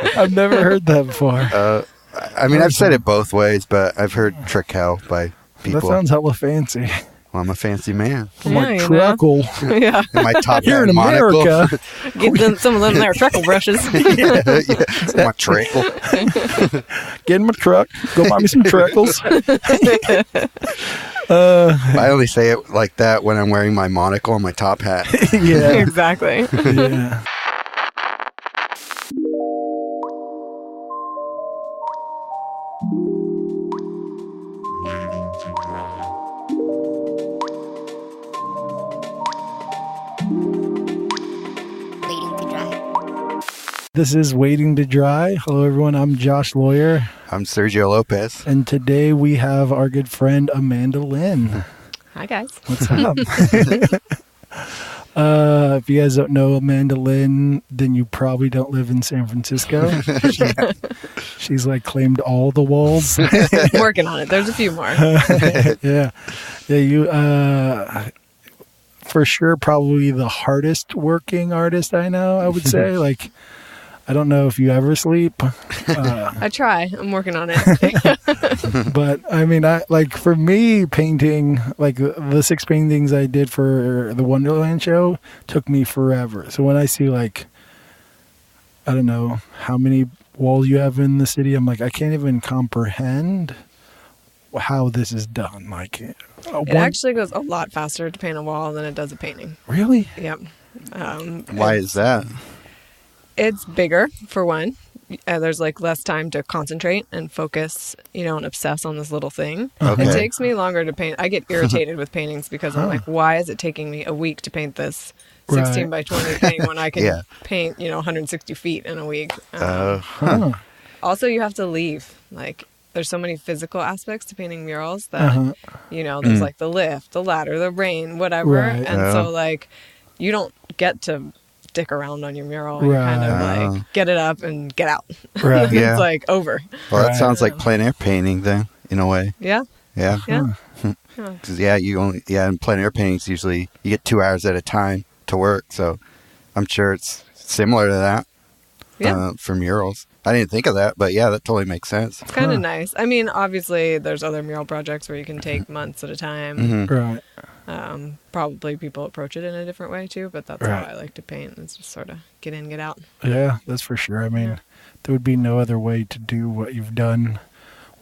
I've never heard that before. I mean, I've said it both ways, but I've heard trick hell by people. That sounds hella fancy. Well, I'm a fancy man. I'm like treacle. Yeah. In my top Here in hat monocle. America. Get them, some of them there treacle brushes. yeah. My treacle. Get in my truck. Go buy me some treacles. I only say it like that when I'm wearing my monocle and my top hat. Yeah. Exactly. Yeah. This is Waiting to Dry. Hello, everyone. I'm Josh Lawyer. I'm Sergio Lopez. And today we have our good friend Amandalynn. Hi, guys. What's up? If you guys don't know Amandalynn, then you probably don't live in San Francisco. She's like claimed all the walls. Working on it. There's a few more. Yeah. Yeah, you for sure probably the hardest working artist I know, I would say. Like, I don't know if you ever sleep. I try. I'm working on it. But I mean, for me, painting, like the 6 paintings I did for the Wonderland show took me forever. So when I see like, I don't know how many walls you have in the city, I'm like, I can't even comprehend how this is done. Like, It actually goes a lot faster to paint a wall than it does a painting. Really? Yep. Why is that? It's bigger, for one. There's like less time to concentrate and focus, and obsess on this little thing. Okay. It takes me longer to paint. I get irritated with paintings because I'm like, why is it taking me a week to paint this 16 by 20 thing when I can paint, 160 feet in a week? Also, you have to leave. Like, there's so many physical aspects to painting murals that, there's like the lift, the ladder, the rain, whatever. Right. And so, like, you don't get to stick around on your mural. You kind of like get it up and get out. Right. Yeah. It's like over. Well, that sounds like plein air painting then, in a way. Yeah. Yeah. Yeah. Because in plein air paintings usually you get 2 hours at a time to work, so I'm sure it's similar to that. For murals. I didn't think of that, but yeah, that totally makes sense. It's kind of nice. I mean, obviously, there's other mural projects where you can take months at a time. Right. Probably people approach it in a different way too, but that's how I like to paint. It's just sort of get in, get out. Yeah, that's for sure. I mean, there would be no other way to do what you've done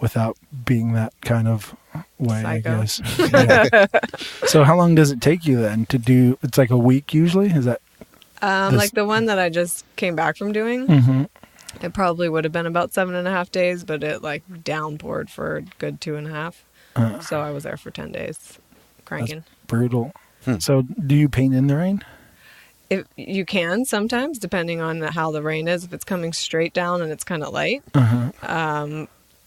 without being that kind of way, Psycho. I guess. Yeah. So how long does it take you then to do? It's like a week usually? Is that? Like the one that I just came back from doing, it probably would have been about 7.5 days, but it like downpoured for a good 2.5. So I was there for 10 days cranking. That's brutal. So do you paint in the rain? If you can sometimes, depending on how the rain is. If it's coming straight down and it's kind of light,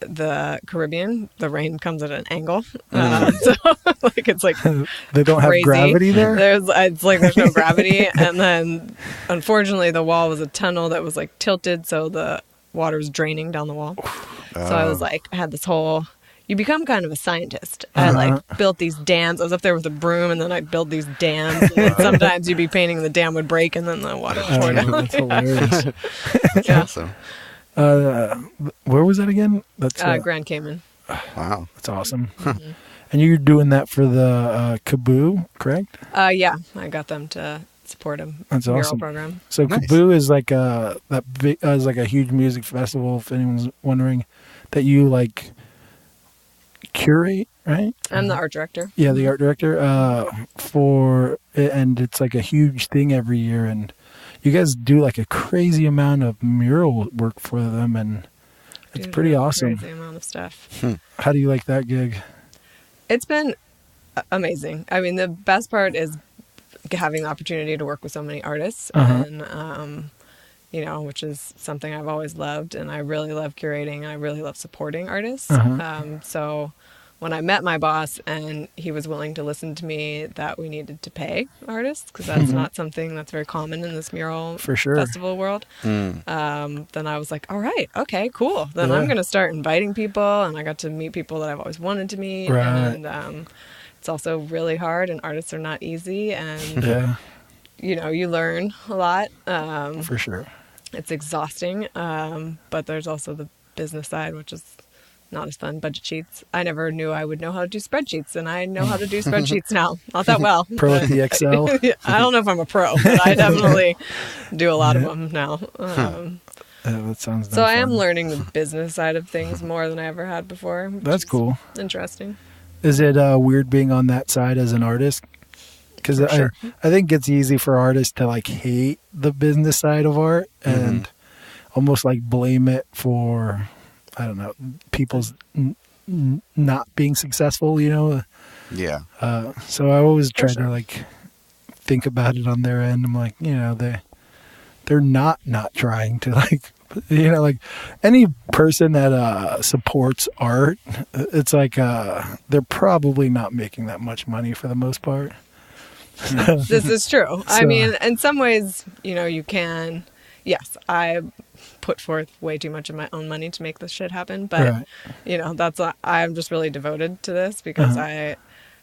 the Caribbean, the rain comes at an angle. So like it's like they don't crazy. Have gravity there? It's like there's no gravity. And then unfortunately the wall was a tunnel that was like tilted, so the water was draining down the wall. So I was like, I had this whole, you become kind of a scientist. I like built these dams. I was up there with a broom, and then I'd build these dams. And sometimes you'd be painting, the dam would break, and then the water would pour down. That's hilarious. That's awesome. Where was that again? That's Grand Cayman. Wow. That's awesome. And you're doing that for the Kaboo, correct? Yeah, I got them to support a mural awesome. program. So Nice. Kaboo is like is like a huge music festival. If anyone's wondering, that you like curate, right? I'm the art director. Yeah, the art director and it's like a huge thing every year, and you guys do like a crazy amount of mural work for them, and it's pretty awesome. Crazy amount of stuff. How do you like that gig? It's been amazing. I mean, the best part is having the opportunity to work with so many artists, and which is something I've always loved, and I really love curating, and I really love supporting artists. So when I met my boss and he was willing to listen to me that we needed to pay artists, because that's not something that's very common in this mural festival world, then I was like, all right, okay, cool. Then I'm going to start inviting people, and I got to meet people that I've always wanted to meet. Right. And it's also really hard, and artists are not easy, and you learn a lot. For sure. it's exhausting. But there's also the business side, which is not as fun. Budget sheets. I never knew I would know how to do spreadsheets, and I know how to do spreadsheets now. Not that well. Pro at the Excel. I don't know if I'm a pro, but I definitely do a lot of them now. That sounds so I am fun. learning the business side of things more than I ever had before. That's cool. Interesting. Is it weird being on that side as an artist? Because Sure. I think it's easy for artists to like hate the business side of art and almost like blame it for, I don't know, people's not being successful, you know? Yeah. So I always try sure. to like think about it on their end. I'm like, you know, they're not trying to like, you know, like any person that supports art, it's like they're probably not making that much money for the most part. This is true. I So- mean, in some ways, you know, you can. Yes, I put forth way too much of my own money to make this shit happen, but Right. you know, I'm just really devoted to this because I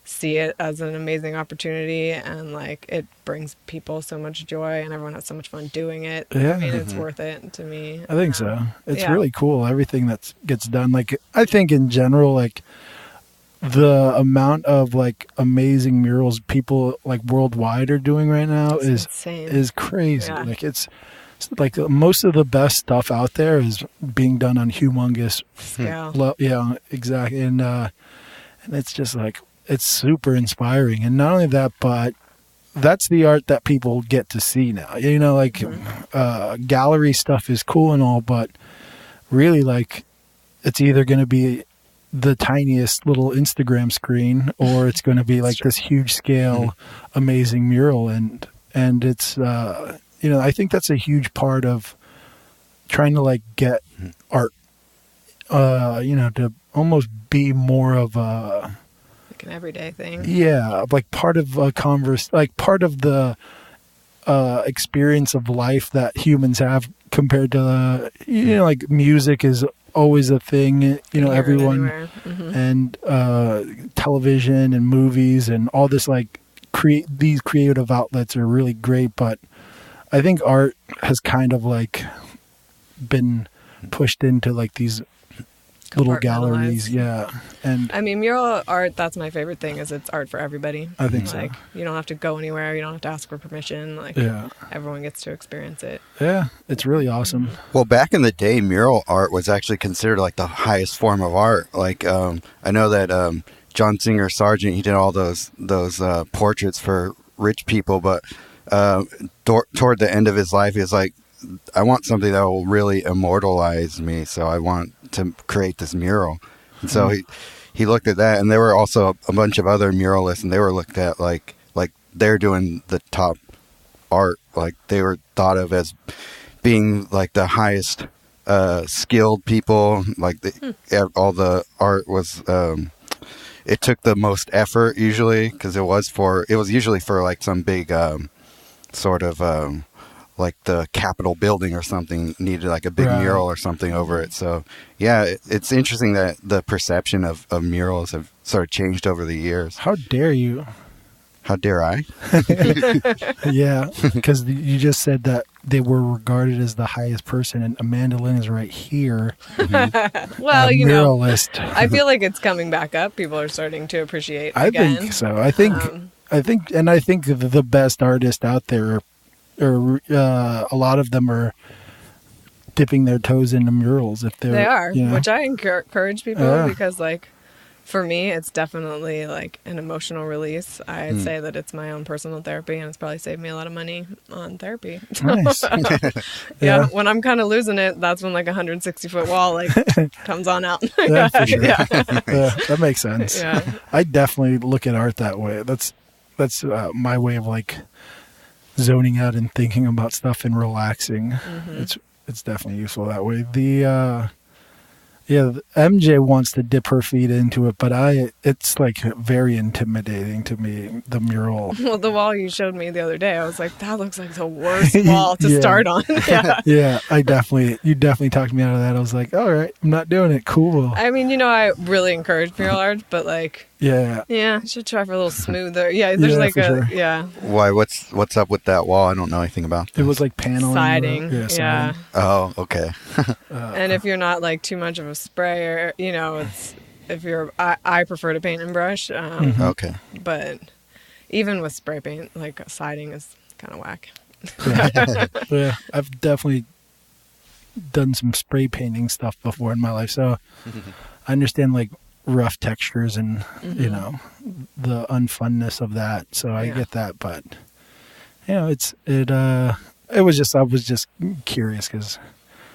see it as an amazing opportunity, and like it brings people so much joy, and everyone has so much fun doing it. Yeah. I mean, it's worth it to me. I think so. It's Yeah. really cool. Everything that gets done. Like, I think in general, like the amount of like amazing murals people like worldwide are doing right now It's insane. is crazy. Yeah. Like it's like most of the best stuff out there is being done on humongous. Yeah. Yeah, exactly. And it's just like, it's super inspiring. And not only that, but that's the art that people get to see now. You know, like gallery stuff is cool and all, but really like it's either going to be the tiniest little Instagram screen or it's going to be like this huge scale amazing mural. And it's you know, I think that's a huge part of trying to like get art you know, to almost be more of a Like an everyday thing. yeah, like part of a like part of the experience of life that humans have compared to you know, like music is always a thing, you know, Hear it everyone anywhere. Mhm. and television and movies and all this like these creative outlets are really great, but I think art has kind of like been pushed into like these little galleries. Compartmentalized. Yeah. And I mean, mural art, that's my favorite thing, is it's art for everybody. I think so. Like, you don't have to go anywhere. You don't have to ask for permission. Like, yeah. everyone gets to experience it. Yeah. It's really awesome. Well, back in the day, mural art was actually considered like the highest form of art. Like, I know that John Singer Sargent, he did all those portraits for rich people, but toward the end of his life, he was like, I want something that will really immortalize me, so I want to create this mural. And so he looked at that, and there were also a bunch of other muralists, and they were looked at like they're doing the top art. Like they were thought of as being like the highest skilled people. Like all the art was it took the most effort usually, because it was usually for like some big sort of like the Capitol building or something needed like a big mural or something over it. So yeah, it's interesting that the perception of murals have sort of changed over the years. How dare you? How dare I? Yeah, because you just said that they were regarded as the highest person, and Amandalynn is right here. Well, a you know, muralist. I feel like it's coming back up. People are starting to appreciate I again. think so. I think the best artists out there are a lot of them are dipping their toes into murals. If They are, you know. which I encourage people Yeah. because, like, for me, it's definitely like an emotional release. I'd say that it's my own personal therapy, and it's probably saved me a lot of money on therapy. Nice. Yeah, when I'm kind of losing it, that's when like a 160-foot wall like comes on out. Yeah, for sure. Yeah. Yeah, that makes sense. Yeah. I definitely look at art that way. That's my way of like zoning out and thinking about stuff and relaxing. It's definitely useful that way. The MJ wants to dip her feet into it, but it's like very intimidating to me, the mural. Well, the wall you showed me the other day, I was like, that looks like the worst wall to Yeah. start on. Yeah. Yeah, you definitely talked me out of that. I was like, all right, I'm not doing it. Cool. I mean, you know, I really encourage mural art, but like, Yeah. Yeah, I should try for a little smoother. Yeah, there's Yeah, like for a sure. yeah Why? What's up with that wall? I don't know anything about It this. was like paneling. siding. Yeah. Yeah, Siding. Oh, okay. and if you're not like too much of a sprayer, it's if you're I prefer to paint and brush. Okay. But even with spray paint, like siding is kind of whack. Yeah. I've definitely done some spray painting stuff before in my life, so I understand like rough textures and the unfunness of that. So I get that, but it was just, I was just curious because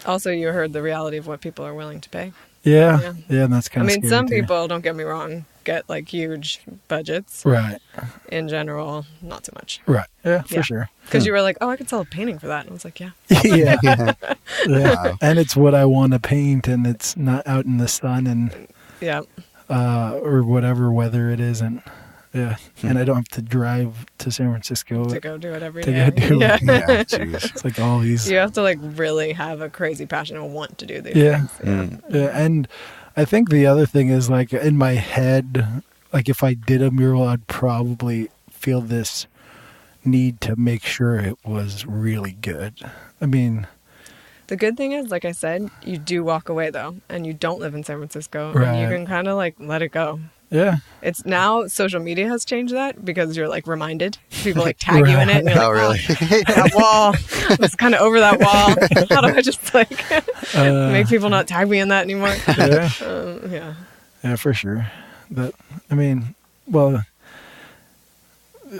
Also, you heard the reality of what people are willing to pay. yeah, and that's kind of. I mean, scary some too. people, don't get me wrong, get like huge budgets. Right. In general, not so much. Right. Yeah, for Yeah. sure. Because you were like, oh, I could sell a painting for that. And I was like, yeah. Yeah. Yeah. Yeah. And it's what I want to paint, and it's not out in the sun and Yeah. or whatever weather it is, and and I don't have to drive to San Francisco To go do it every to day. go do Yeah. it. Yeah, jeez. It's like all these. You have to like really have a crazy passion and want to do these Yeah. things. Yeah, and I think the other thing is like in my head, like if I did a mural, I'd probably feel this need to make sure it was really good. I mean, The good thing is, like I said, you do walk away though, and you don't live in San Francisco. Right. And you can kind of like let it go. yeah, It's now social media has changed that because you're like reminded. People like tag you in it. And you're Oh, like, really? that wall. I was kind of over that wall. How do I just like make people not tag me in that anymore? yeah, Yeah. yeah, for sure. But I mean, well,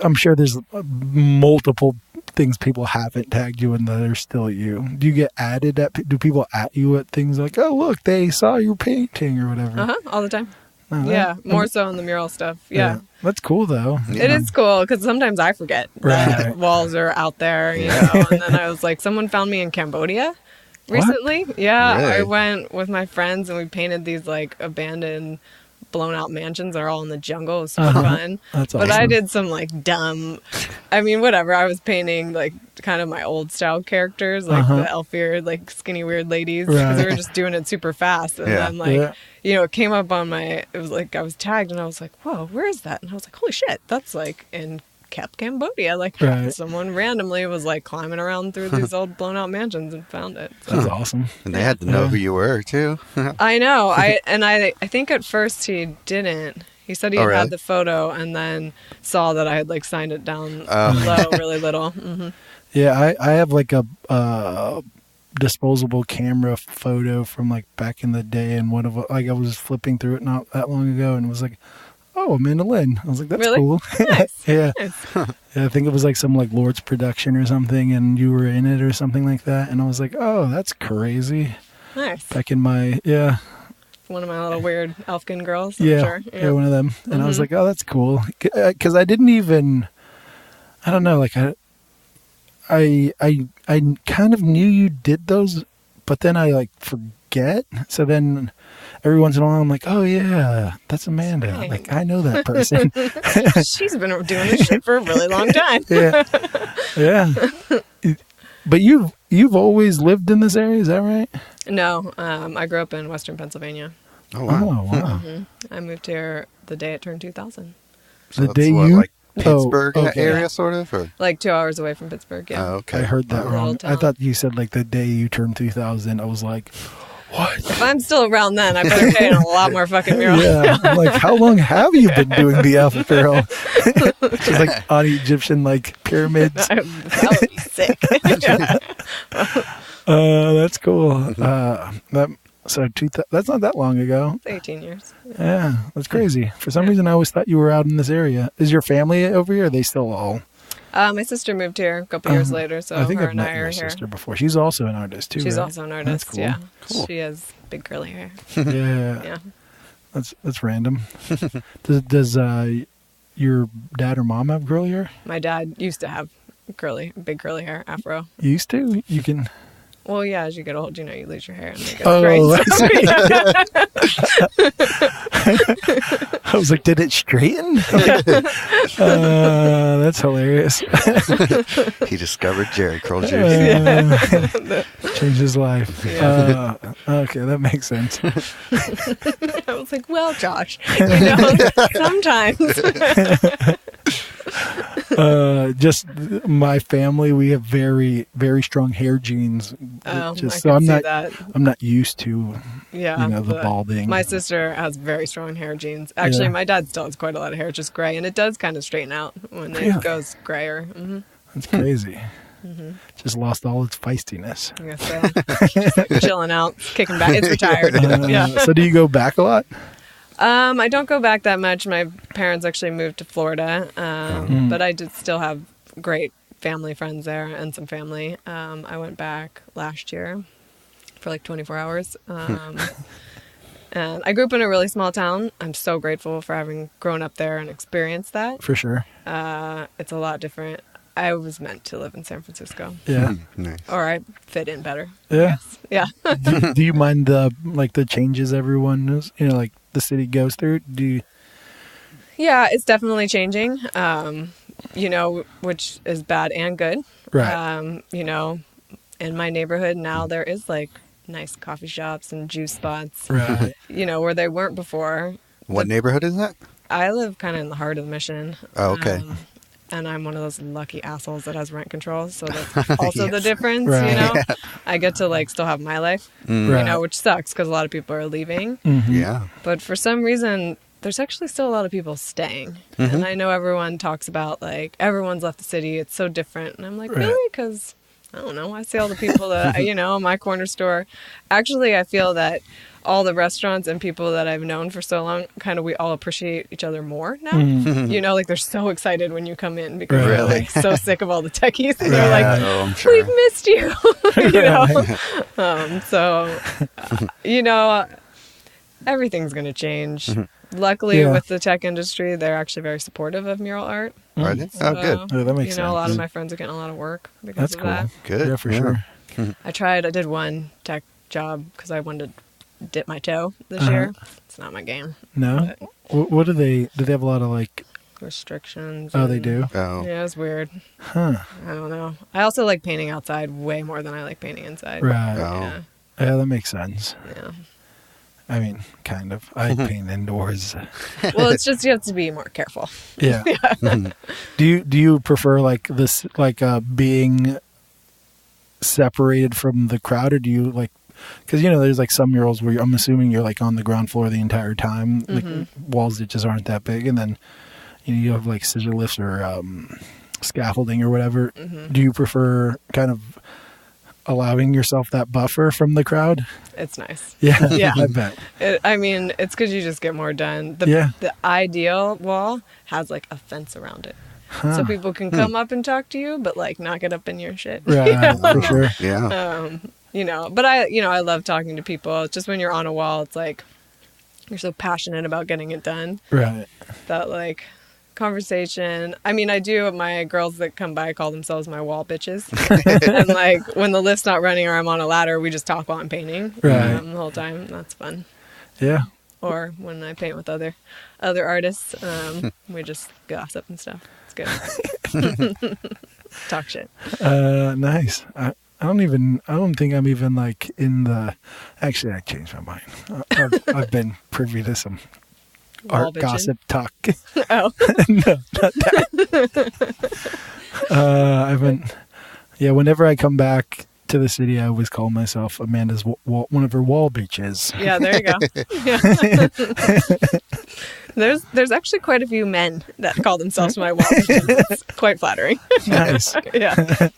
I'm sure there's multiple things people haven't tagged you in that are still you. Do you get added at? Do people at you at things like, oh look, they saw your painting or whatever? All the time. Oh, Yeah, that- more so in the mural stuff. Yeah. That's cool though. It is cool because sometimes I forget that Right. walls are out there, And then I was like, someone found me in Cambodia recently. Yeah, Really? I went with my friends and we painted these like abandoned, blown out mansions. They're all in the jungle. It was super fun. That's But I awesome. did some like dumb, I mean, whatever. I was painting like kind of my old style characters, like the elf-eared, like skinny weird ladies, because we were just doing it super fast. And Yeah. then like, Yeah. it came up on it was like I was tagged and I was like, whoa, where is that? And I was like, holy shit, that's like in Cambodia. Like Right. someone randomly was like climbing around through these old blown out mansions and found it. So. That's awesome. And they had to know who you were too. I know. I think at first he didn't. He said he Oh, had really? had the photo and then saw that I had like signed it down Oh. low, really little. Hmm. Yeah, I have like a disposable camera photo from like back in the day, and one of like I was flipping through it not that long ago, and it was like, oh, Amandalynn. I was like, that's Really? cool. Nice. Yeah. Nice. Yeah, I think it was like some like Lord's production or something, and you were in it or something like that, and I was like, oh, that's crazy. Nice. Back in my One of my little weird elfkin girls, I'm yeah, sure. yeah, one of them, and I was Mhm. like, oh, that's cool, because I didn't even, I don't know, like I kind of knew you did those, but then I like forget. So then every once in a while I'm like, oh yeah, that's Amanda. Right. Like I know that person. She's been doing this shit for a really long time. Yeah, yeah. But you've always lived in this area, is that right? No, I grew up in Western Pennsylvania. Oh wow. Oh wow. I moved here the day it turned 2000. So The that's day what, you- like Pittsburgh Oh, okay. area, sort of, or Like 2 hours away from Pittsburgh, yeah. oh, okay. I heard that Little wrong. I town. thought you said like the day you turned 2000. I was like, what? If I'm still around then, I better paint a lot more fucking murals. Yeah. I'm like, how long have you been doing the Alpha Pharaoh? Just like on Egyptian like pyramids. That would be sick. That's cool. That's not that long ago. It's 18 years. Yeah, that's crazy. For some reason, I always thought you were out in this area. Is your family over here? Or are they still all? My sister moved here a couple years later, so I think her I've and I met are your here. sister before. She's also an artist too. She's right? also an artist. That's cool. Yeah, Cool. she has big curly hair. Yeah, Yeah. that's random. Does your dad or mom have curly hair? My dad used to have big curly hair, afro. Used to. You can. Well, yeah, as you get old, you lose your hair and it gets Oh, gray. I see. I was like, did it straighten? That's hilarious. He discovered Jerry curl juice. Changed his life. Yeah. Okay, that makes sense. I was like, well, Josh, sometimes. Just my family, we have very, very strong hair genes. Oh, Just I so can see that. I'm not used to, Yeah, the balding. My sister has very strong hair genes. Actually, Yeah. my dad still has quite a lot of hair, just gray, and it does kind of straighten out when Really? it goes grayer. Mm-hmm. That's crazy. Just lost all its feistiness. I guess so. Just like chilling out, kicking back. It's retired. Yeah. So do you go back a lot? I don't go back that much. My parents actually moved to Florida, but I did still have great family friends there and some family. I went back last year for like 24 hours. And I grew up in a really small town. I'm so grateful for having grown up there and experienced that. For sure. It's a lot different. I was meant to live in San Francisco, Yeah. Nice. or I fit in better. Yeah. Yeah. Do you mind the changes everyone is, like the city goes through? Do you? Yeah, it's definitely changing, which is bad and good. Right. In my neighborhood now there is like nice coffee shops and juice spots, Right. where they weren't before. What neighborhood is that? I live kind of in the heart of the Mission. Oh, okay. And I'm one of those lucky assholes that has rent control. So that's also the difference, Right. I get to still have my life, Right. which sucks because a lot of people are leaving. Mhm. Yeah. But for some reason, there's actually still a lot of people staying. And I know everyone talks about everyone's left the city. It's so different. And I'm like, Right. really? Because I don't know. I see all the people that, my corner store. Actually, I feel that all the restaurants and people that I've known for so long, we all appreciate each other more now. They're so excited when you come in because they're Really? so sick of all the techies. And Right. they're like, Oh, I'm sure. we've missed you. Everything's going to change. Luckily, Yeah. with the tech industry, they're actually very supportive of mural art. Are they? Oh, good. Oh, that makes A sense. lot of my friends are getting a lot of work because That's of cool. that. Good. Yeah, for sure. I did one tech job because I wanted to dip my toe this Uh-huh. year. It's not my game. No. What do they? Do they have a lot of Restrictions. Oh, they and- do. Oh. Yeah, it's weird. Huh. I don't know. I also like painting outside way more than I like painting inside. Right. Oh. Yeah. Yeah, that makes sense. Yeah. I mean, kind of. I paint indoors. Well, it's just you have to be more careful. Yeah. Do you prefer this being separated from the crowd, or do you because there's some murals where I'm assuming you're on the ground floor the entire time, walls that just aren't that big, and then you have scissor lifts or scaffolding or whatever. Do you prefer kind of allowing yourself that buffer from the crowd? It's nice. Yeah. Yeah. I bet. It's because you just get more done. The ideal wall has a fence around it. Huh. So people can come up and talk to you, but not get up in your shit. Right, for sure. Yeah. But I love talking to people. It's just when you're on a wall, it's you're so passionate about getting it done. Right. That conversation. I mean, I do. My girls that come by call themselves my wall bitches. And when the lift's not running or I'm on a ladder, we just talk while I'm painting. Right. The whole time. That's fun. Yeah. Or when I paint with other artists, we just gossip and stuff. It's good. Talk shit. Nice. I don't think I'm even in the. Actually, I changed my mind. I've been privy to some Wall art bitching? gossip talk. Oh. No, not that. I've been. Yeah, whenever I come back to the city, I always call myself Amanda's one of her wall bitches. Yeah, there you go. Yeah. There's actually quite a few men that call themselves my wall bitches. It's quite flattering. Nice. Yeah.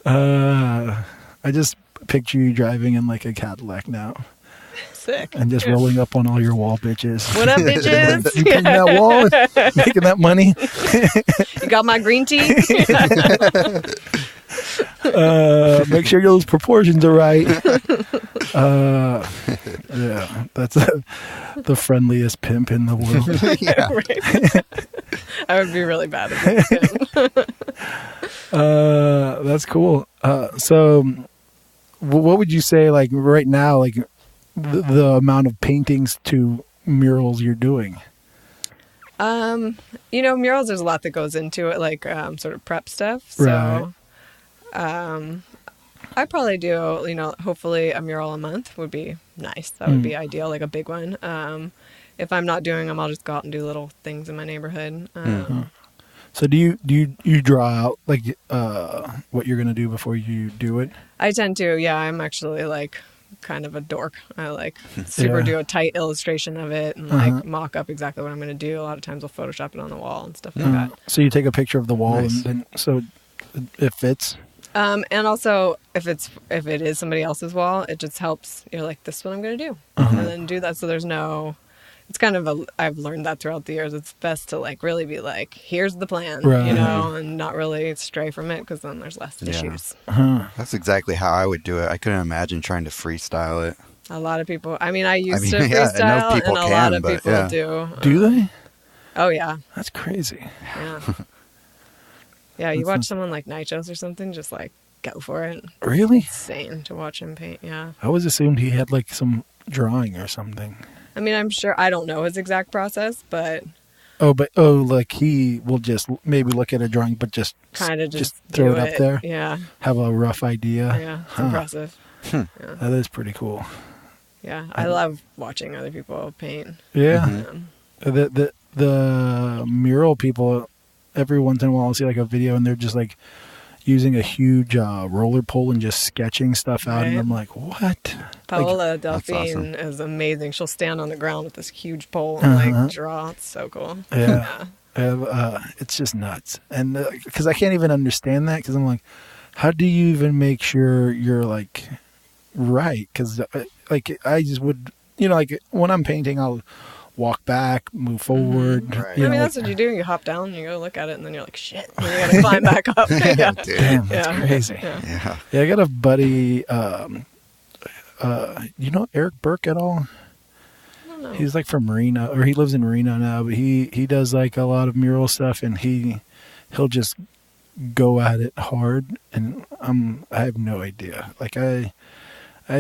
I just picture you driving in a Cadillac now Sick. and just rolling up on all your wall bitches. What up, bitches? You painting that wall, making that money. You got my green tea? Make sure those proportions are right. Yeah, that's the friendliest pimp in the world. Yeah. Right. I would be really bad at this. That's cool. So, what would you say, right now, the amount of paintings to murals you're doing? Murals, there's a lot that goes into it, like sort of prep stuff. So, I probably do, hopefully a mural a month would be nice. That would be ideal, like a big one. If I'm not doing them, I'll just go out and do little things in my neighborhood. So do you draw out like what you're gonna do before you do it? I tend to, yeah. I'm actually like kind of a dork. I like super do a tight illustration of it and like mock up exactly what I'm gonna do. A lot of times I'll Photoshop it on the wall and stuff like that. So you take a picture of the wall and then so it fits. And also, if it is somebody else's wall, it just helps. You're like, this is what I'm going to do, and then do that. So there's no. It's kind of I've learned that throughout the years. It's best to like really be like, here's the plan, and not really stray from it because then there's less issues. That's exactly how I would do it. I couldn't imagine trying to freestyle it. A lot of people. I mean, I used to freestyle, and a lot of people do. Do they? Oh yeah. That's crazy. Yeah. Yeah, you watch someone like Nichos or something, just like go for it. Really? Insane to watch him paint, yeah. I always assumed he had like some drawing or something. I mean, I'm sure, I don't know his exact process, but... like he will just maybe look at a drawing, but just... Kind of just throw it up there? Yeah. Have a rough idea? Yeah, it's impressive. Yeah. That is pretty cool. Yeah, I love watching other people paint. Yeah. The mural people... Every once in a while I'll see like a video and they're just like using a huge roller pole and just sketching stuff out. And I'm like, what? Paola Delphine is amazing. She'll stand on the ground with this huge pole and like draw. It's so cool. Yeah. It's just nuts. And because I can't even understand that because I'm like, how do you even make sure you're like right? Because like I just would, like when I'm painting, I'll walk back, move forward. Right. I mean, that's what you do. You hop down, you go look at it, and then you're like, shit. And you gotta climb back up. Yeah. Damn, that's crazy. Yeah, I got a buddy, you know Eric Burke at all? I don't know. He's like from Reno, or he lives in Reno now, but he does like a lot of mural stuff, and he'll just go at it hard, and I have no idea. Like I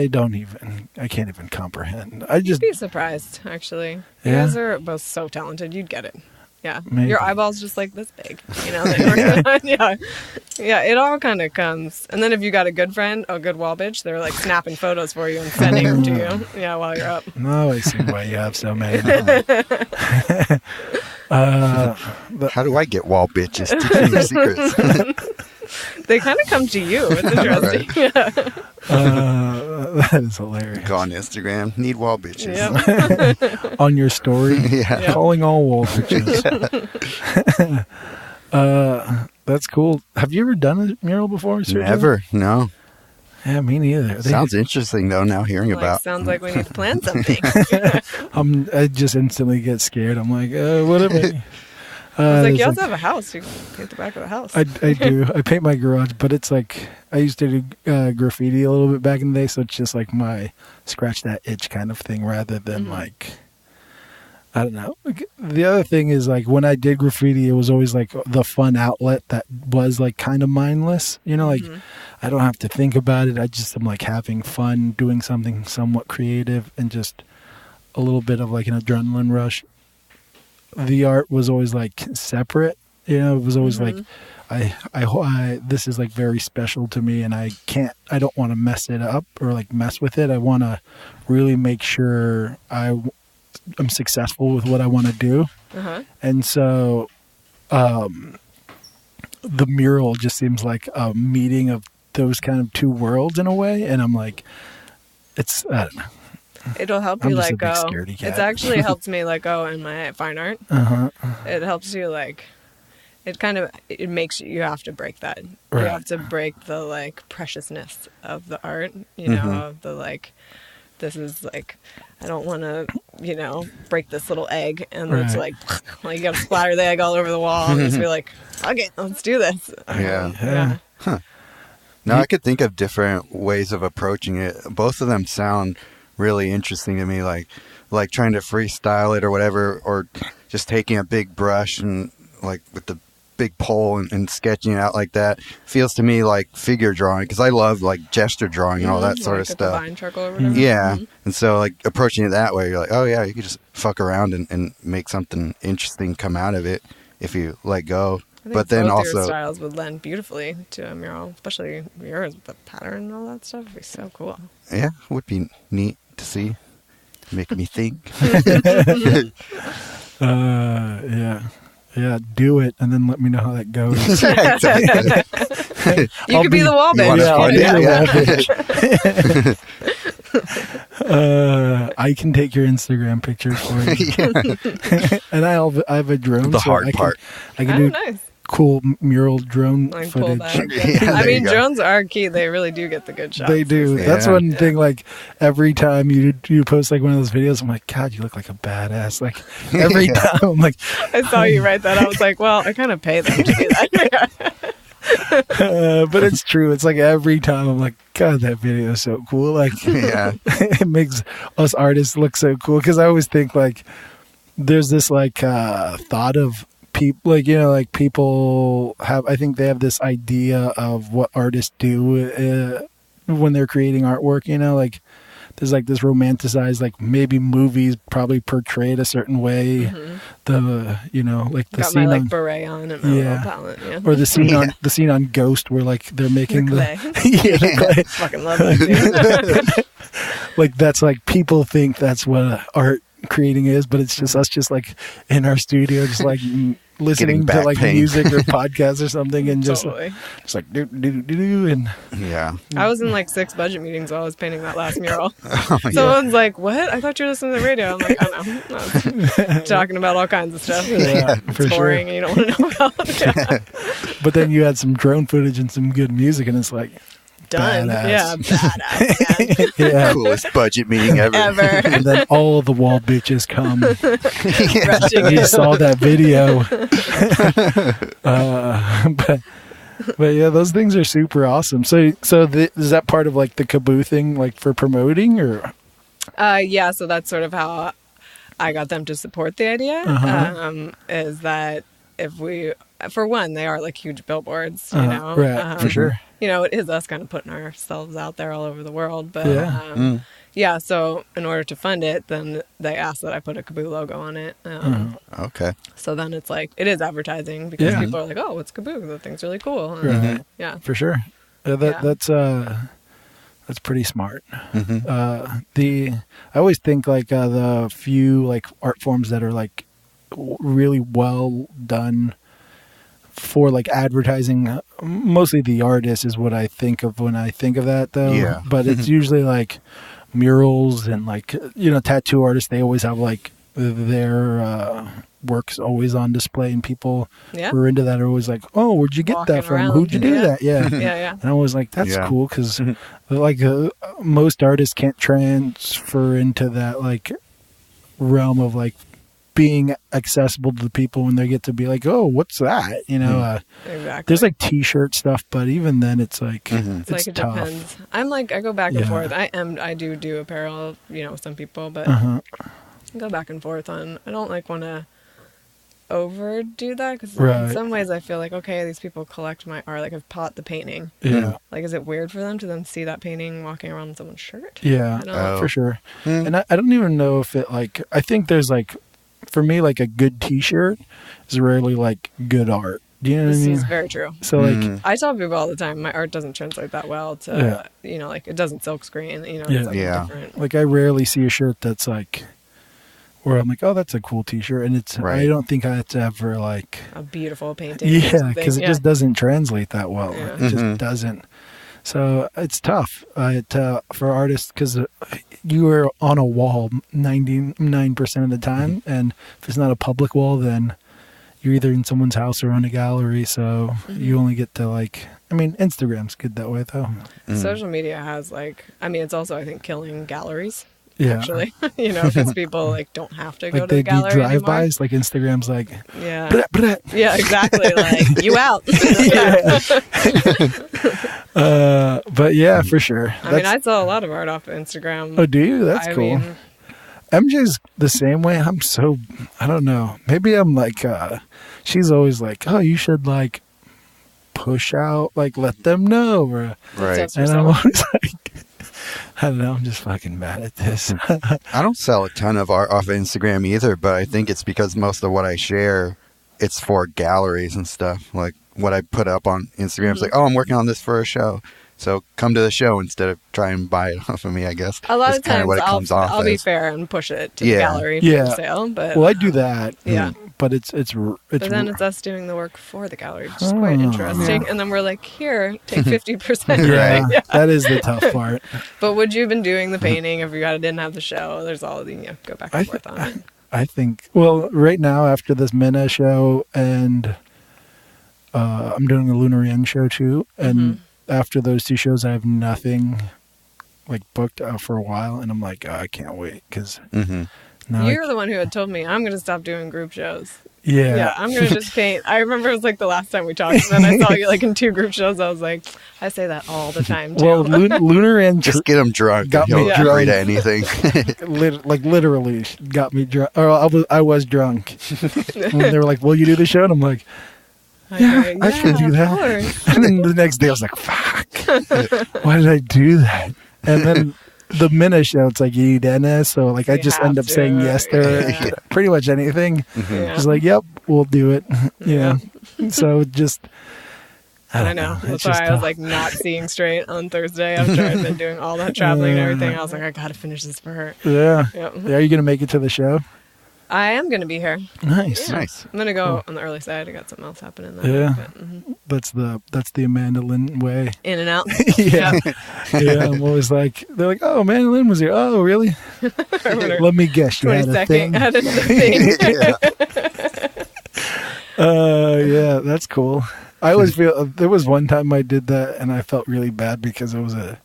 can't even comprehend. You'd be surprised, actually. You guys are both so talented. You'd get it. Yeah. Maybe. Your eyeball's just like this big. Yeah. Yeah, it all kind of comes. And then if you got a good friend, a good wall bitch, they're like snapping photos for you and sending them to you. Yeah, while you're up. No, I see why you have so many. How do I get wall bitches to keep your secrets? They kind of come to you. It's interesting. Right. That is hilarious. Go on Instagram. Need wall bitches. Yep. On your story, Yeah. calling all wall bitches. That's cool. Have you ever done a mural before, Sergio? Never. No. Yeah, me neither. Sounds interesting though. Now hearing about. Sounds like we need to plan something. I just instantly get scared. I'm like, whatever. You also have a house. You can paint the back of the house. I do. I paint my garage, but it's like I used to do graffiti a little bit back in the day, so it's just like my scratch that itch kind of thing rather than like, I don't know. The other thing is like when I did graffiti, it was always like the fun outlet that was like kind of mindless. Like I don't have to think about it. I just am like having fun doing something somewhat creative and just a little bit of like an adrenaline rush. The art was always like separate, it was always like, I this is like very special to me and I don't want to mess it up or like mess with it. I want to really make sure I'm successful with what I want to do. And so, the mural just seems like a meeting of those kind of two worlds in a way. And I'm like, I don't know. It'll help you let go. It's actually helped me let go in my fine art. It helps you it makes you have to break that. Right. You have to break the like preciousness of the art, of the like, this is like, I don't want to, break this little egg and it's like you got to splatter the egg all over the wall and just be like, okay, let's do this. Yeah. Huh. Now I could think of different ways of approaching it. Both of them sound really interesting to me, like trying to freestyle it or whatever, or just taking a big brush and like with the big pole and sketching it out like that feels to me like figure drawing, because I love like gesture drawing and all that sort of stuff. Line charcoal or whatever. Yeah. And so like approaching it that way, you're like, oh yeah, you could just fuck around and make something interesting come out of it if you let go. But then both also your styles would lend beautifully to a mural, especially yours with the pattern and all that stuff. Would be so cool. yeah, would be neat to see. Make me think. Yeah, do it and then let me know how that goes. You could be the wall You want bitch. us I'll to- be the wall bitch. I can take your Instagram pictures for you. And I have a drone. The so hard I can, part. I can Oh, do nice. cool mural drone Like pull footage. back. Yeah, I there mean, you go. drones are key. They really do get the good shots. They do. Yeah. That's one thing. Like every time you post like one of those videos, I'm like, God, you look like a badass. Like every time, I'm like, I saw you write that. I was like, well, I kind of pay them to do that. but it's true. It's like every time I'm like, God, that video is so cool. Like, Yeah. it makes us artists look so cool. Because I always think like there's this like thought of people, like, you know, like people have. I think they have this idea of what artists do when they're creating artwork. You know, like there's like this romanticized, like maybe movies probably portrayed a certain way. Mm-hmm. The, you know, like the Got scene my like on, beret on and my Yeah. little palette. Yeah. or the scene Yeah. on Ghost where like they're making The the clay. yeah, the clay. Fucking love that too. Like that's like people think that's what art creating is, but it's just us just like in our studio just like listening to back like pain. music or podcasts or something and just Totally. like do do do do and Yeah. I was in like 6 budget meetings while I was painting that last mural. Oh my God. Someone's like, "What? I thought you were listening to the radio." I'm like, "I know, I was talking about all kinds of stuff. yeah, It's for boring, sure. and you don't want to know about." Yeah. But then you had some drone footage and some good music and it's like Done. Badass. Yeah, badass. Man. yeah. Coolest budget meeting ever. Ever. And then all the wall bitches come. Rushing You in. saw that video. But yeah, those things are super awesome. So is that part of like the Kaboo thing, like for promoting, or? Yeah, so that's sort of how I got them to support the idea. Uh-huh. Is that if we, for one, they are like huge billboards, you know. Right, for sure. You know, it is us kind of putting ourselves out there all over the world. But Yeah. yeah, so in order to fund it, then they asked that I put a Kaboo logo on it. Okay. So then it's like, it is advertising because Yeah. people are like, oh, what's Kaboo? That thing's really cool. And, Right. Yeah. For sure. Yeah. That's pretty smart. Mm-hmm. I always think like the few like art forms that are like really well done for like advertising, mostly the artist is what I think of when I think of that though. Yeah. But it's usually like murals and like, you know, tattoo artists, they always have like their works always on display and people Yeah. who are into that are always like, oh, where'd you get Walking that from? around. Who'd you do Yeah. that? Yeah. Yeah. And I was like, that's Yeah. cool because like most artists can't transfer into that like realm of like being accessible to the people when they get to be like, oh, what's that? You know, Exactly. there's like t-shirt stuff, but even then it's like, Mhm. It's like it tough. depends. I'm like, I go back and Yeah. forth. I do apparel, you know, with some people, but Uh-huh. I go back and forth on. I don't like want to overdo that because Right. in some ways I feel like, okay, these people collect my art. Like I've bought the painting. Yeah. Like, is it weird for them to then see that painting walking around on someone's shirt? Yeah. I don't Oh. For sure. Mm. And I don't even know if it like, I think there's like, for me, like a good t-shirt is rarely like good art. Do you know what I This mean? is very true. So like, Mm. I tell people all the time, my art doesn't translate that well to, Yeah. you know, like it doesn't silk screen, you know, Yeah. it's like Yeah. different. like I rarely see a shirt that's like, where I'm like, oh, that's a cool t-shirt. And it's, I Right. don't think it's ever like, A beautiful painting. or yeah, something. because it Yeah. just doesn't translate that well. Yeah. It just Mhm. doesn't. So it's tough for artists because you are on a wall 99% of the time, and if it's not a public wall, then you're either in someone's house or on a gallery. So you only get to like, I mean, Instagram's good that way though. Mm. Social media has like, I mean, it's also, I think, killing galleries. Yeah, Actually, you know, because people like don't have to go like to they the do gallery anymore. drive-bys. Like Instagram's like, Yeah, "Blah, blah." yeah, exactly. Like you out. Yeah. But yeah, for sure. I mean, I sell a lot of art off of Instagram. Oh, do you? That's I cool. mean, MJ's the same way. I don't know. Maybe I'm like, she's always like, oh, you should like push out, like let them know. Or, Right. and I'm always like, I don't know. I'm just fucking mad at this. I don't sell a ton of art off of Instagram either, but I think it's because most of what I share, it's for galleries and stuff. Like what I put up on Instagram is like, oh, I'm working on this for a show. So come to the show instead of try and buy it off of me, I guess. A lot That's of times what it comes off I'll be as. fair and push it to the Yeah. gallery for Yeah. sale. But Well, I do that. Yeah. But it's but then it's us doing the work for the gallery, which is quite interesting. And then we're like, here, take 50%. yeah, Right? Yeah. that is the tough part. But would you have been doing the painting if you didn't have the show? There's all the go back and forth on it. I think, well, right now after this Minna show and I'm doing a Lunar End show too, and after those two shows I have nothing like booked out for a while, and I'm like, oh, I can't wait because now You're the one who had told me I'm going to stop doing group shows. yeah, I'm going to just paint. I remember it was like the last time we talked, and then I saw you like in 2 group shows. I was like, I say that all the time too. well, Lunar End Just get them drunk. Got He'll me agree drunk. to anything. literally got me drunk, or I was drunk. And they were like, "Will you do the show?" And I'm like, "Yeah, I can do of that." course. And then the next day I was like, "Fuck, why did I do that?" And then the Minna show, it's like you Dennis, so like I You just have end up to. saying yes to Yeah. pretty much anything. Yeah. Just like, "Yep, we'll do it." Yeah. So just. I don't know. It's That's just why I was tough. like not seeing straight on Thursday after I'd been doing all that traveling and everything. I was like, I gotta finish this for her. Yeah. Yep. Are you gonna make it to the show? I am gonna be here. Nice. Yeah. Nice. I'm gonna go on the early side. I got something else happening there. Yeah. But, That's the Amandalynn way. in and out. Yeah. Yeah, I'm always like, they're like, oh, Amandalynn was here. Oh, really? Let me guess, you had a 22nd. thing. I had a thing. Yeah, that's cool. I always feel, there was one time I did that and I felt really bad because it was a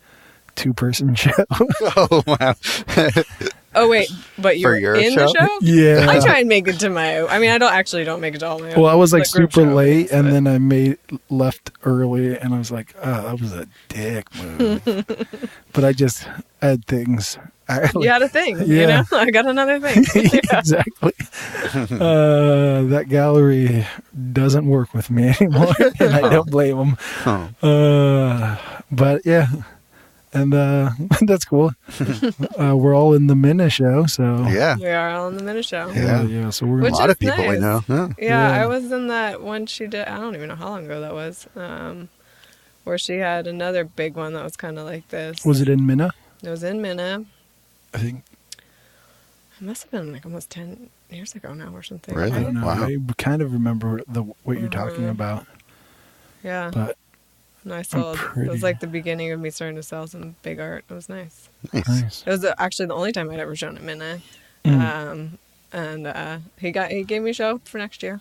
2-person show. Oh, wow. Oh wait, but For you're your in show? the show? Yeah. I try and make it to my. I mean, I don't make it to all my. Well, I was like group super show late things, and but- then I left early and I was like, oh, that was a dick move. But I had things. You had a thing, Yeah. you know. I got another thing. Yeah. Exactly. That gallery doesn't work with me anymore, and I don't blame them. Oh. But yeah, and that's cool. We're all in the Minna show, so Yeah. We are all in the minute show. Yeah. yeah. So we're Which A lot is of people we nice. know. Yeah. Yeah, Yeah. I was in that one she did. I don't even know how long ago that was. Where she had another big one that was kind of like this. Was it in Minna? It was in Minna. I think. It must have been like almost 10 years ago now or something. Really? I right? don't know. Wow. I kind of remember what you're talking Mhm. about, Yeah. but And I sold. It pretty- was like the beginning of me starting to sell some big art. It was nice. Nice. nice. It was actually the only time I'd ever shown at Minna. Mm. And he gave me a show for next year.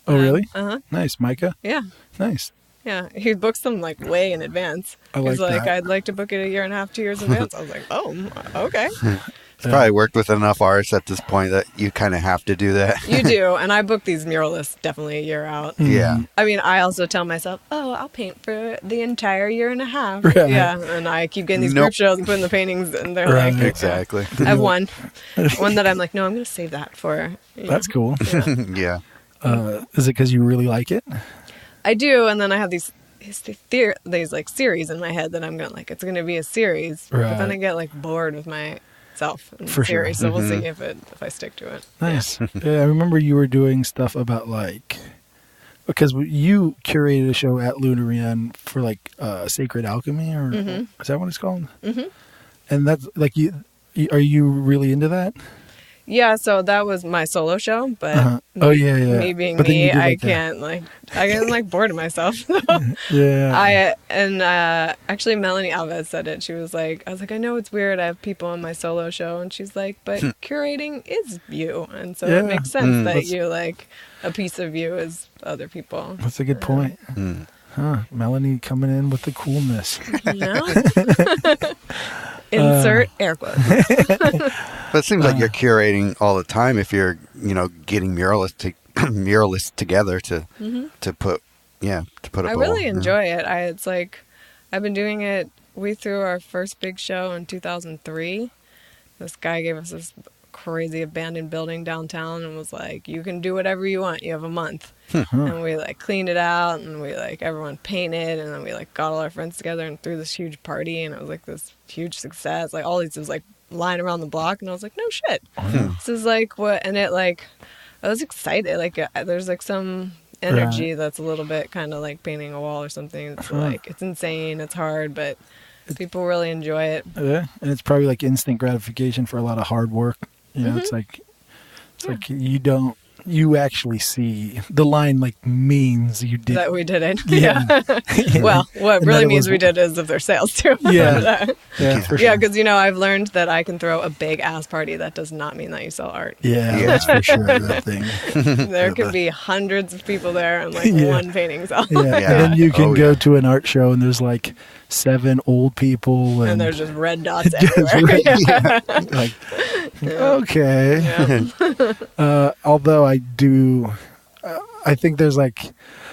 Oh, really? Uh-huh. Nice, Micah. Yeah. Nice. Yeah. He booked them like way in advance. I like He's like, that. I'd like to book it a year and a half, 2 years in advance. I was like, oh, okay. It's probably worked with enough artists at this point that you kind of have to do that. You do. And I book these muralists definitely a year out. Yeah. I mean, I also tell myself, oh, I'll paint for the entire year and a half. Right. Yeah. And I keep getting these Nope. group shows and putting the paintings, and they're Right. like, Exactly. I have one that I'm like, no, I'm going to save that for. you know. That's cool. Yeah. Is it because you really like it? I do, and then I have these like series in my head that I'm gonna like. It's gonna be a series, but then Right. I get like bored with myself in For the sure. series. So we'll see if I stick to it. Nice. Yeah, I remember you were doing stuff about like, because you curated a show at Lunarian for like Sacred Alchemy, or is that what it's called? Mhm. And that's like you. Are you really into that? Yeah, so that was my solo show, but Oh yeah, yeah. me being But then you me, did, I like, can't I get like bored of myself. Yeah. Actually Melanie Alves said it. She was like, I was like, I know it's weird. I have people on my solo show, and she's like, but curating is you, and so Yeah. it makes sense that That's- you like a piece of you is other people. That's a good point. Huh? Melanie coming in with the coolness. You know? Insert air quotes. But it seems like you're curating all the time if you're, getting muralists together to put up I a really wall. enjoy it. It's like I've been doing it. We threw our first big show in 2003. This guy gave us this crazy abandoned building downtown and was like, you can do whatever you want. You have a month. And we like cleaned it out and we like everyone painted and then we like got all our friends together and threw this huge party and it was like this huge success. Like all these was like lying around the block and I was like, no shit. This is like what, and it like, I was excited. Like there's like some energy that's a little bit kind of like painting a wall or something. It's like, it's insane. It's hard, but people really enjoy it. Yeah. And it's probably like instant gratification for a lot of hard work. You know, it's like you actually see the line like means you did that we did it. Yeah. Well, what really means we did is if their sales too. Yeah. For sure. Yeah, because I've learned that I can throw a big ass party. That does not mean that you sell art. Yeah, that's for sure. That thing. There could be hundreds of people there and like one painting sell. Yeah. And you can go to an art show and there's like 7 old people and there's just red dots everywhere. Like, okay. Although I think there's like,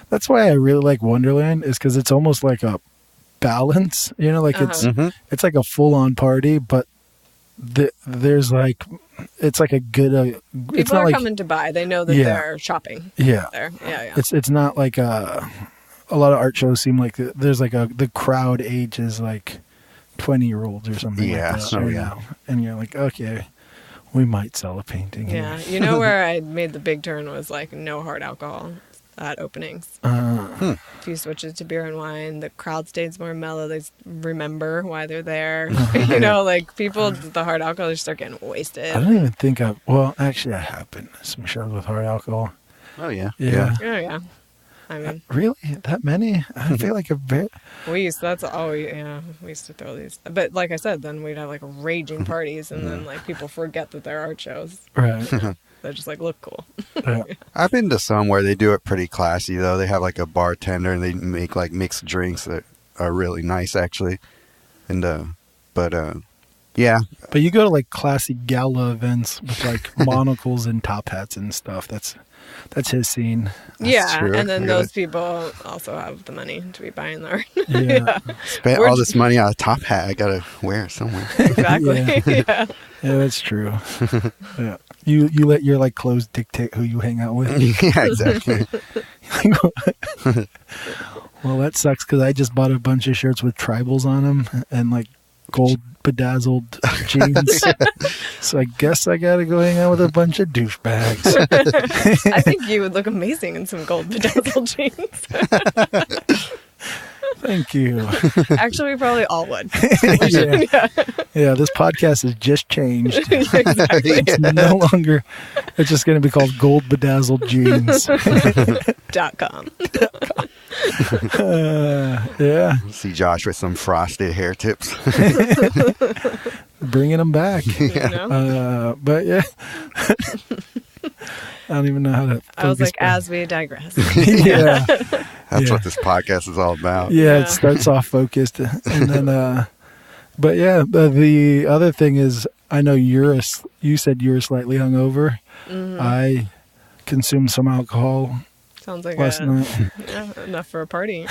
that's why I really like Wonderland is because it's almost like a balance, like it's like a full on party, but there's like, it's like a good, people are coming to buy. They know that they're shopping. Yeah. There. Yeah. It's not like a lot of art shows seem like there's like the crowd age is like 20-year-olds or something like that. Oh, yeah. And you're like, okay, we might sell a painting here. Yeah. Where I made the big turn was like no hard alcohol at openings. If you switch it to beer and wine, the crowd stays more mellow. They remember why they're there. Like people, the hard alcohol, they start getting wasted. I don't even think actually I have been to some shows with hard alcohol. Oh, yeah. Yeah. Oh, yeah. I mean, really? That many? I feel like a bit. That's all we used to throw these. But like I said, then we'd have like raging parties and then like people forget that they're art shows. Right. They just like look cool. I've been to some where they do it pretty classy though. They have like a bartender and they make like mixed drinks that are really nice actually. And yeah. But you go to like classy gala events with like monocles and top hats and stuff. That's his scene. That's true. And then those people also have the money to be buying the art. Yeah. Spent all this money on a top hat I gotta wear somewhere. Exactly. Yeah, that's true. Yeah. You let your like clothes dictate who you hang out with. Yeah, exactly. Well, that sucks because I just bought a bunch of shirts with tribals on them and like gold bedazzled jeans. So I guess I gotta go hang out with a bunch of douchebags. I think you would look amazing in some gold bedazzled jeans. Thank you. Actually, we probably all would. Yeah, this podcast has just changed. Exactly. It's no longer, it's just going to be called Gold Bedazzled Jeans. .com. Yeah. See Josh with some frosted hair tips. Bringing them back. But yeah. I don't even know how to focus. I was like, as we digress. Yeah. That's what this podcast is all about. Yeah, it starts off focused. And then, but yeah, the other thing is, I know you said you were slightly hungover. Mm-hmm. I consumed some alcohol. Sounds like last night. Yeah, enough for a party.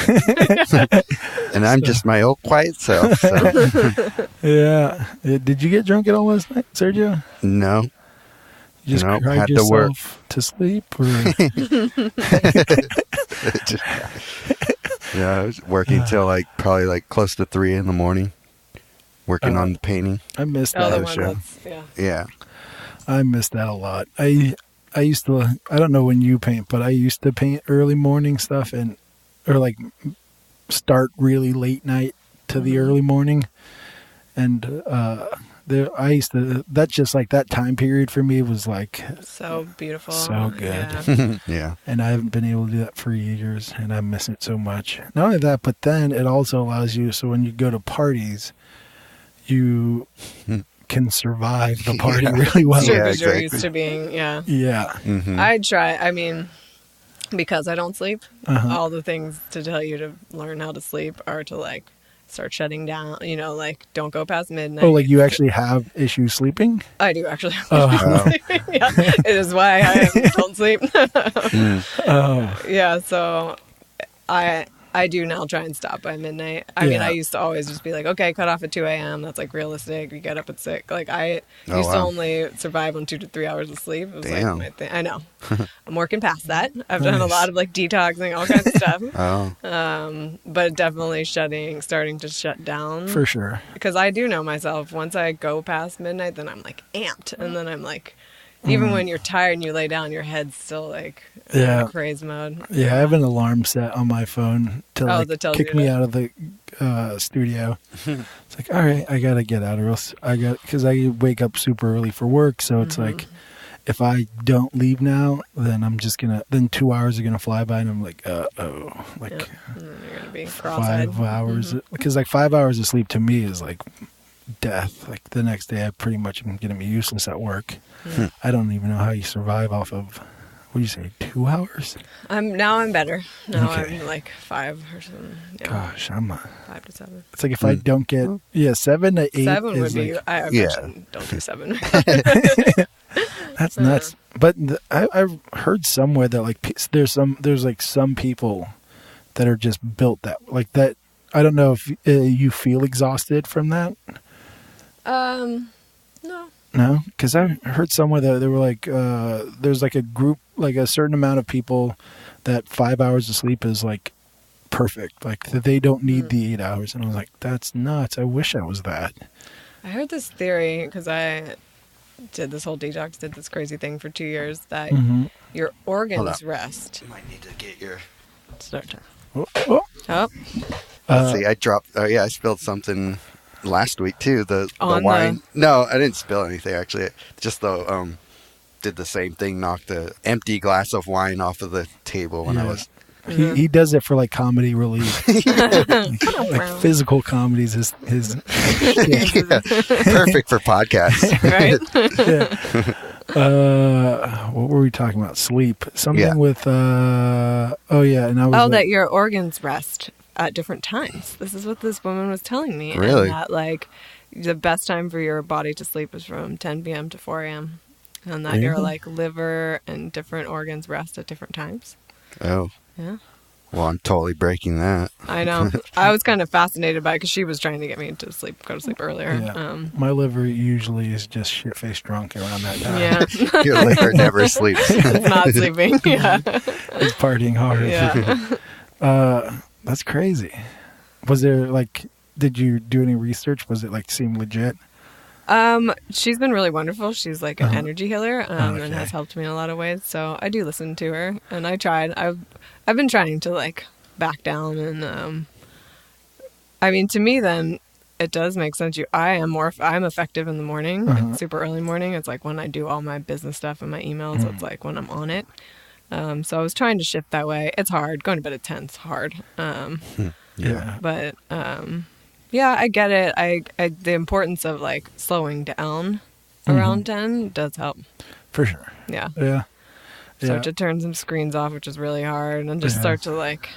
And I'm just my old quiet self. So. Yeah. Did you get drunk at all last night, Sergio? No. You just cried had yourself to work to sleep? Or? Yeah, I was working till probably like close to 3 a.m, working on the painting. I missed Oh, that. the one that's, Yeah. I missed that a lot. I used to, I don't know when you paint, but I used to paint early morning stuff or like start really late night to the early morning. And that's just like that time period for me was like so beautiful. So good. Yeah. Yeah. And I haven't been able to do that for years and I miss it so much. Not only that, but then it also allows you, so when you go to parties, you can survive the party really well. Sure, Yeah, because you're exactly. used to being, Yeah. Mm-hmm. I'd try, because I don't sleep, all the things to tell you to learn how to sleep are to like start shutting down, don't go past midnight. Oh, like you actually have issues sleeping? I do actually. Oh. Yeah, it is why I don't sleep. Oh. Yeah, so I do now try and stop by midnight. I mean, I used to always just be like, okay, cut off at 2 a.m. That's like realistic. You get up at 6. Like I used to only survive on 2 to 3 hours of sleep. It was like my thing. I know. I'm working past that. I've done a lot of like detoxing, all kinds of stuff. But definitely starting to shut down. For sure. Because I do know myself. Once I go past midnight, then I'm like amped. And then I'm like, even when you're tired and you lay down, your head's still like in craze mode. Yeah, I have an alarm set on my phone to like kick me out of the studio. It's like, all right, I gotta get out, or else because I wake up super early for work. So it's like, if I don't leave now, then I'm just then 2 hours are gonna fly by, and I'm like, like and then you're gonna be 5 hours, because like 5 hours of sleep to me is like death. Like the next day I pretty much am gonna be useless at work. I don't even know how you survive off of, what do you say, 2 hours? I'm better now. I'm like 5 or something. Gosh, I'm 5 to 7. It's like if I don't get 7 to 8 7 would be like, I don't do 7. That's nuts. But I've heard somewhere that like there's like some people that are just built that like that. I don't know if you feel exhausted from that. No, because I heard somewhere that they were like, there's like a group, like a certain amount of people that 5 hours of sleep is like perfect, like that they don't need the 8 hours. And I was like, that's nuts. I wish I was that. I heard this theory because I did this whole detox, did this crazy thing for 2 years that your organs rest. You might need to get your start time. Let's see. I dropped. I spilled something last week too. The wine. No, I didn't spill anything actually. Just did the same thing. Knocked the empty glass of wine off of the table when I was. He does it for like comedy relief. like physical comedies is his perfect for podcasts. Right? What were we talking about? Sleep. Something with and I was that your organs rest at different times. This is what this woman was telling me. Really? And that like the best time for your body to sleep is from 10 p.m. to 4 a.m. And that your like liver and different organs rest at different times. Oh. Yeah. Well, I'm totally breaking that. I know. I was kind of fascinated by it because she was trying to get me to go to sleep earlier. Yeah. My liver usually is just shit-faced drunk around that time. Yeah. Your liver never sleeps. It's not sleeping. Yeah. It's partying hard. Yeah. That's crazy. Was there like, did you do any research? Was it like seem legit? She's been really wonderful. She's like an energy healer, and has helped me in a lot of ways. So I do listen to her, and I tried. I've been trying to like back down, and I mean, to me, then it does make sense. I'm effective in the morning, like super early morning. It's like when I do all my business stuff and my emails. It's like when I'm on it. So I was trying to shift that way. It's hard. Going to bed at 10 is hard. But yeah, I get it. I the importance of like slowing down around 10 does help. For sure. Yeah. Yeah. Start to turn some screens off, which is really hard, and just start to like,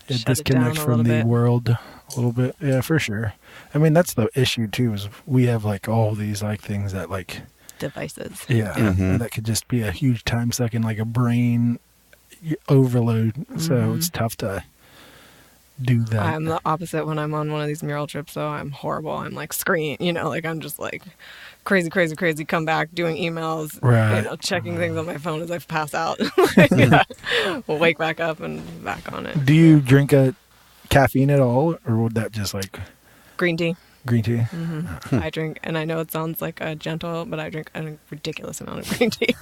disconnect from the world a little bit. Yeah, for sure. I mean, that's the issue too, is we have like all these like things that like devices. Yeah. That could just be a huge time suck and like a brain overload. So it's tough to do that. I'm the opposite when I'm on one of these mural trips, so I'm horrible. I'm like like I'm just like crazy, come back doing emails, checking things on my phone as I pass out. We'll wake back up and back on it. Do you drink caffeine at all, or would that just like green tea? Green tea? I drink, and I know it sounds like a gentle, but I drink a ridiculous amount of green tea.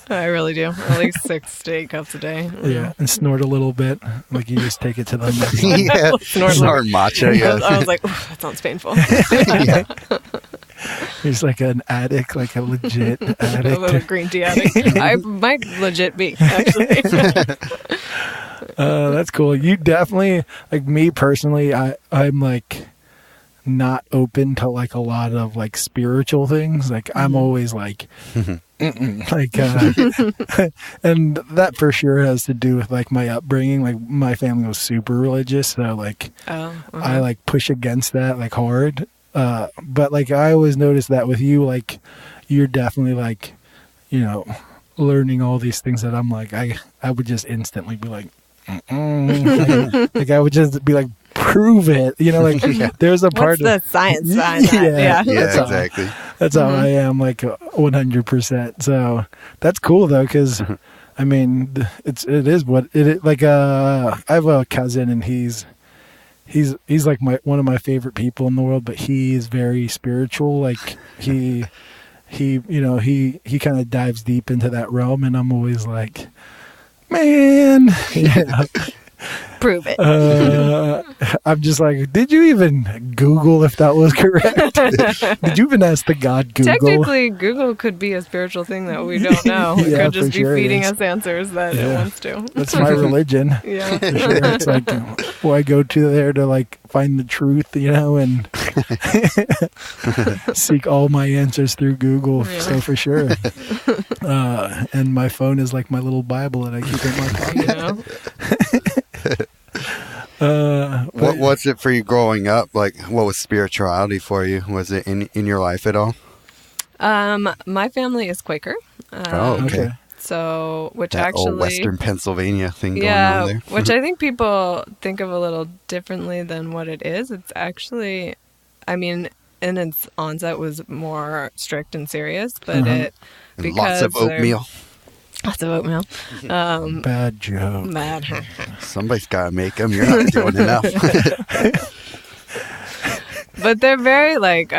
I really do. At least 6 to 8 cups a day. Yeah, and snort a little bit. Like you just take it to the next level. Snort matcha, yeah. I was like, that sounds painful. He's like an addict, like a legit addict. A little green tea addict. I might legit be, actually. That's cool. You definitely, like me personally, I'm like not open to like a lot of like spiritual things. Like I'm always like, like, and that for sure has to do with like my upbringing. Like my family was super religious, so like I like push against that like hard. But like I always noticed that with you, like you're definitely like, learning all these things that I'm like, I would just instantly be like, like I would just be like, prove it. You know, like there's a part What's the science behind that? Yeah, exactly. That's how I am, like 100%. So that's cool though, because I mean, it is what it is. Like I have a cousin, and he's like one of my favorite people in the world, but he is very spiritual. Like he kind of dives deep into that realm, and I'm always like, man, prove it. I'm just like, did you even Google if that was correct? Did you even ask the God Google? Technically, Google could be a spiritual thing that we don't know. It could just be feeding us answers that it wants to. That's my religion. Yeah. For sure. It's like, well, I go to there to like find the truth, and seek all my answers through Google. Yeah. So for sure. And my phone is like my little Bible that I keep in my pocket. What was it for you growing up? Like, what was spirituality for you? Was it in your life at all? My family is Quaker. Okay. So, which that actually old Western Pennsylvania thing going on there. Which I think people think of a little differently than what it is. It's actually, I mean, in its onset was more strict and serious, but because lots of oatmeal. Lots of oatmeal. Bad joke. Bad. Somebody's got to make them. You're not doing enough. But they're very like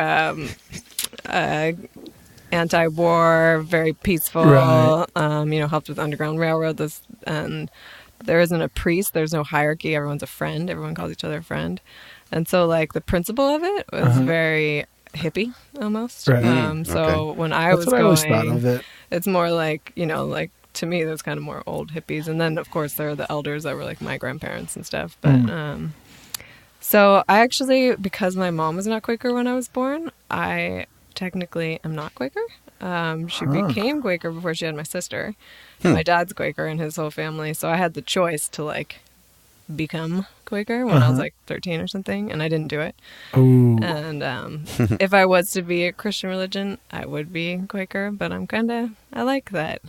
anti-war, very peaceful. Right. Helped with Underground Railroad. And there isn't a priest. There's no hierarchy. Everyone's a friend. Everyone calls each other a friend. And so, like, the principle of it was very hippie almost. Right. So when I That's was what going, I always thought of it. It's more like, like to me, there's kind of more old hippies. And then, of course, there are the elders that were like my grandparents and stuff. But so I actually, because my mom was not Quaker when I was born, I technically am not Quaker. She became Quaker before she had my sister. My dad's Quaker and his whole family. So I had the choice to like become Quaker when I was like 13 or something, and I didn't do it. Ooh. And if I was to be a Christian religion, I would be Quaker, but I like that.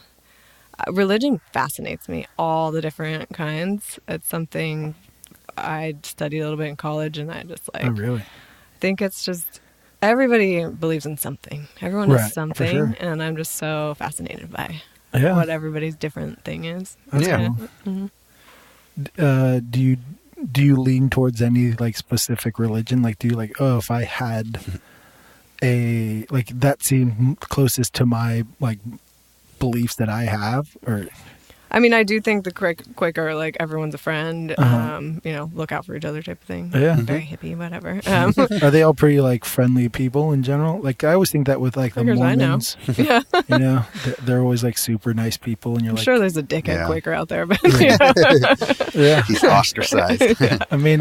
Religion fascinates me, all the different kinds. It's something I studied a little bit in college, and I just like, really? think it's just, everybody believes in something. Everyone is something, sure. and I'm just so fascinated by Yeah. what everybody's different thing is. That's cool. Do you lean towards any like specific religion? Like, do you like, oh, if I had a like that seemed closest to my like beliefs that I have, or? I mean, I do think the Quaker, like, everyone's a friend, look out for each other type of thing. Yeah. Very hippie, whatever. Are they all pretty, like, friendly people in general? Like, I always think that with, like, the Mormons. I know. Yeah. They're always, like, super nice people, and you're I'm like... sure there's a dickhead Quaker out there, but... Yeah. He's ostracized. I mean,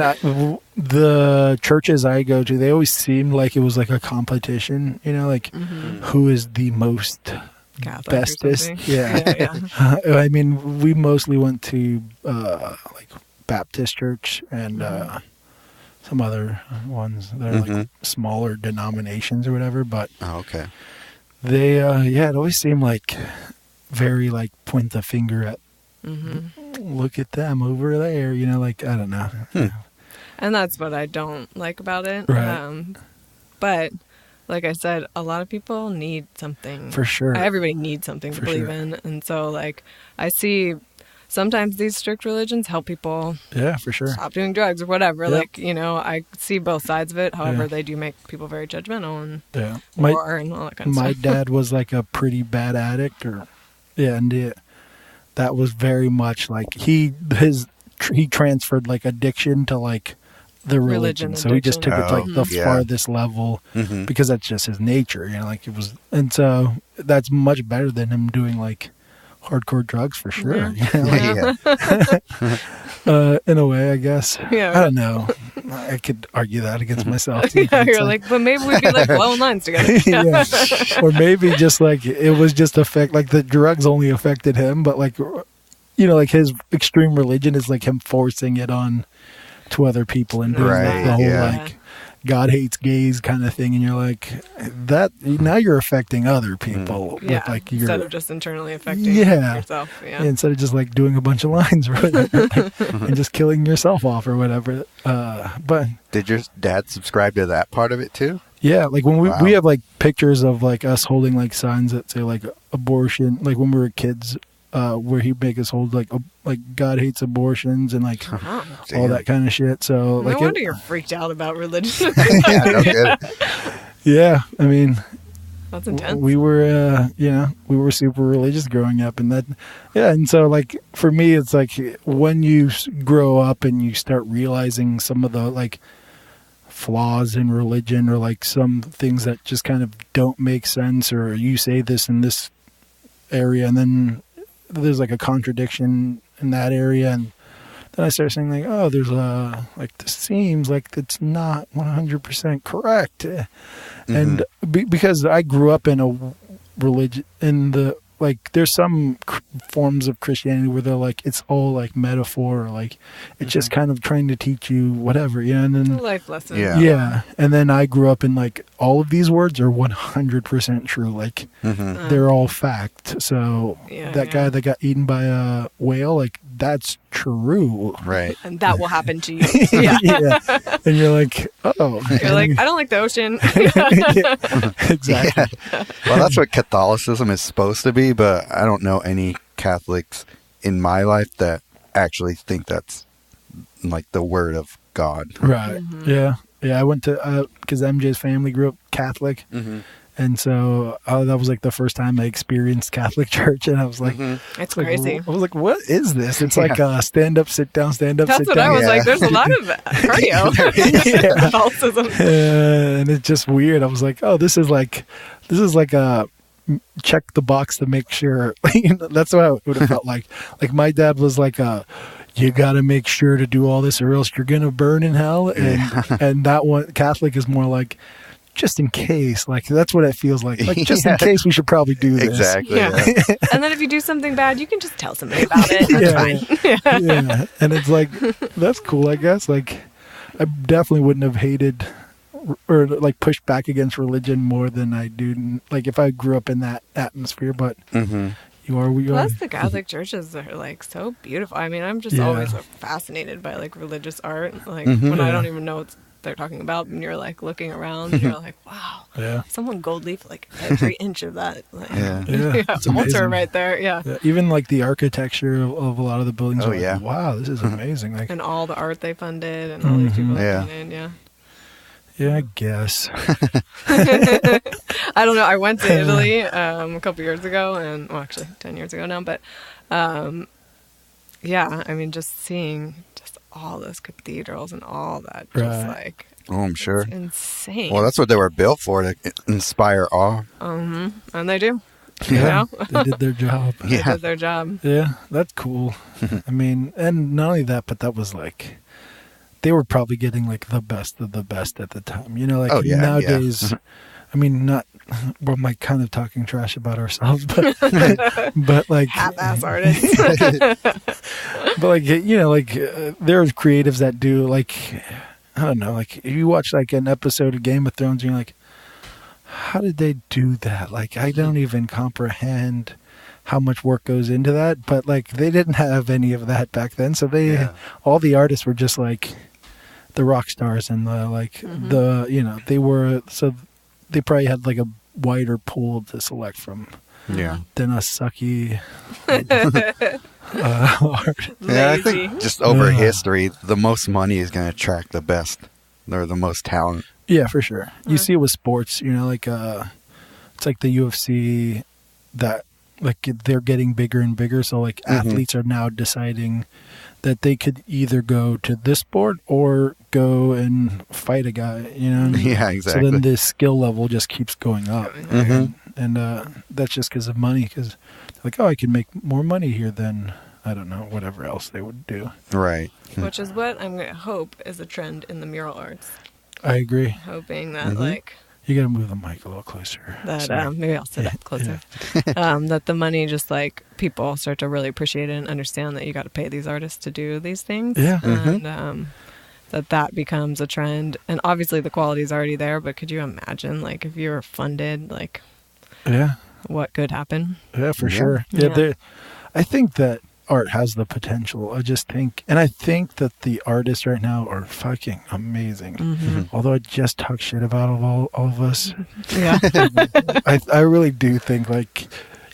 the churches I go to, they always seemed like it was, like, a competition, like, who is the most... Catholic bestest. Yeah. I mean, we mostly went to like Baptist church and some other ones that are like smaller denominations or whatever, but they it always seemed like very like point the finger at look at them over there, like, I don't know. And that's what I don't like about it. Right. But like I said, a lot of people need something. For sure. Everybody needs something to believe in. And so, like, I see sometimes these strict religions help people for sure. stop doing drugs or whatever. Yep. Like, I see both sides of it. However, they do make people very judgmental and war and all that kind of stuff. My dad was, like, a pretty bad addict. And that was very much, like, he transferred, like, addiction to, like, the religion. So he just took it to like the farthest level because that's just his nature, like it was. And so that's much better than him doing like hardcore drugs for sure. In a way, I guess. Yeah. I don't know. I could argue that against myself too. You're like, but maybe we'd be like blowing lines together. Or maybe just like it was just like the drugs only affected him, but like like his extreme religion is like him forcing it on to other people and doing like the whole like God hates gays kind of thing, and you're like, that now you're affecting other people with like your, instead of just internally affecting yourself. Yeah. Instead of just like doing a bunch of lines or whatever, and just killing yourself off or whatever. But did your dad subscribe to that part of it too? Yeah, like when we have like pictures of like us holding like signs that say like abortion, like when we were kids, where he'd make us hold like God hates abortions and like all that kind of shit. So no wonder you're freaked out about religion. Yeah, I mean, that's intense. We were, we were super religious growing up, and that, and so like for me, it's like when you grow up and you start realizing some of the like flaws in religion or like some things that just kind of don't make sense, or you say this in this area and then there's like a contradiction in that area, and then I started saying like, oh, there's like this seems like it's not 100% correct, and because I grew up in a religion in the like there's some forms of Christianity where they're like it's all like metaphor, or like it's just kind of trying to teach you whatever, and then a life lesson. Yeah, and then I grew up in like all of these words are 100% true, like they're all fact. So that guy that got eaten by a whale, like that's true, right? And that will happen to you. And you're like, oh, you're like, I don't like the ocean. Exactly. Well, that's what Catholicism is supposed to be, but I don't know any Catholics in my life that actually think that's like the word of God. Right. Yeah. I went to because MJ's family grew up Catholic, and so that was like the first time I experienced Catholic church, and I was like, it's crazy. I was like, what is this? It's like stand up, sit down, stand up, That's sit what down. I was like. There's a lot of cardio. Catholicism. And it's just weird. I was like, oh, this is like a check the box to make sure. That's what it would have felt like. Like my dad was like you got to make sure to do all this or else you're going to burn in hell. And that one Catholic is more like, just in case, like that's what it feels like. Like just in case we should probably do this. Exactly. Yeah. And then if you do something bad, you can just tell somebody about it. That's fine. Yeah. And it's like, that's cool, I guess. Like I definitely wouldn't have hated or like pushed back against religion more than I do like if I grew up in that atmosphere, but you are we Plus are. the Catholic churches are like so beautiful. I mean, I'm just always fascinated by like religious art, like when I don't even know what they're talking about, and you're like looking around and you're like, wow, someone gold leaf like every inch of that, like, it's altar right there. Even like the architecture of a lot of the buildings are like, wow, this is amazing, like, and all the art they funded and all these people that came in. Yeah, I guess. I don't know. I went to Italy a couple years ago, and well, actually 10 years ago now. But I mean, just seeing just all those cathedrals and all that, just like I'm sure, insane. Well, that's what they were built for, to inspire awe. And they do. Yeah, they did their job. They did their job. Yeah, that's cool. I mean, and not only that, but that was like. They were probably getting like the best of the best at the time, like nowadays. I mean, not we're like kind of talking trash about ourselves, but but like half-ass artists. But like there's creatives that do like I don't know, like if you watch like an episode of Game of Thrones, and you're like, how did they do that? Like I don't even comprehend how much work goes into that, but like they didn't have any of that back then, so they all the artists were just like the rock stars and the like the they were, so they probably had like a wider pool to select from than us sucky art. I think just over history, the most money is going to attract the best or the most talent. Yeah, for sure. You see it with sports, like it's like the UFC that like they're getting bigger and bigger, so like athletes are now deciding that they could either go to this sport or go and fight a guy, Yeah, exactly. So then the skill level just keeps going up, and that's just because of money, because like, oh, I can make more money here than, I don't know, whatever else they would do. Right. Which is what I'm going to hope is a trend in the mural arts. I agree. Hoping that like... You got to move the mic a little closer. That maybe I'll sit up closer. That the money, just like people start to really appreciate it and understand that you got to pay these artists to do these things. Yeah. And that becomes a trend. And obviously the quality is already there, but could you imagine like if you were funded, like what could happen? Yeah, for sure. Yeah. I think that art has the potential. I think that the artists right now are fucking amazing. Although I just talk shit about all of us. Yeah. I really do think like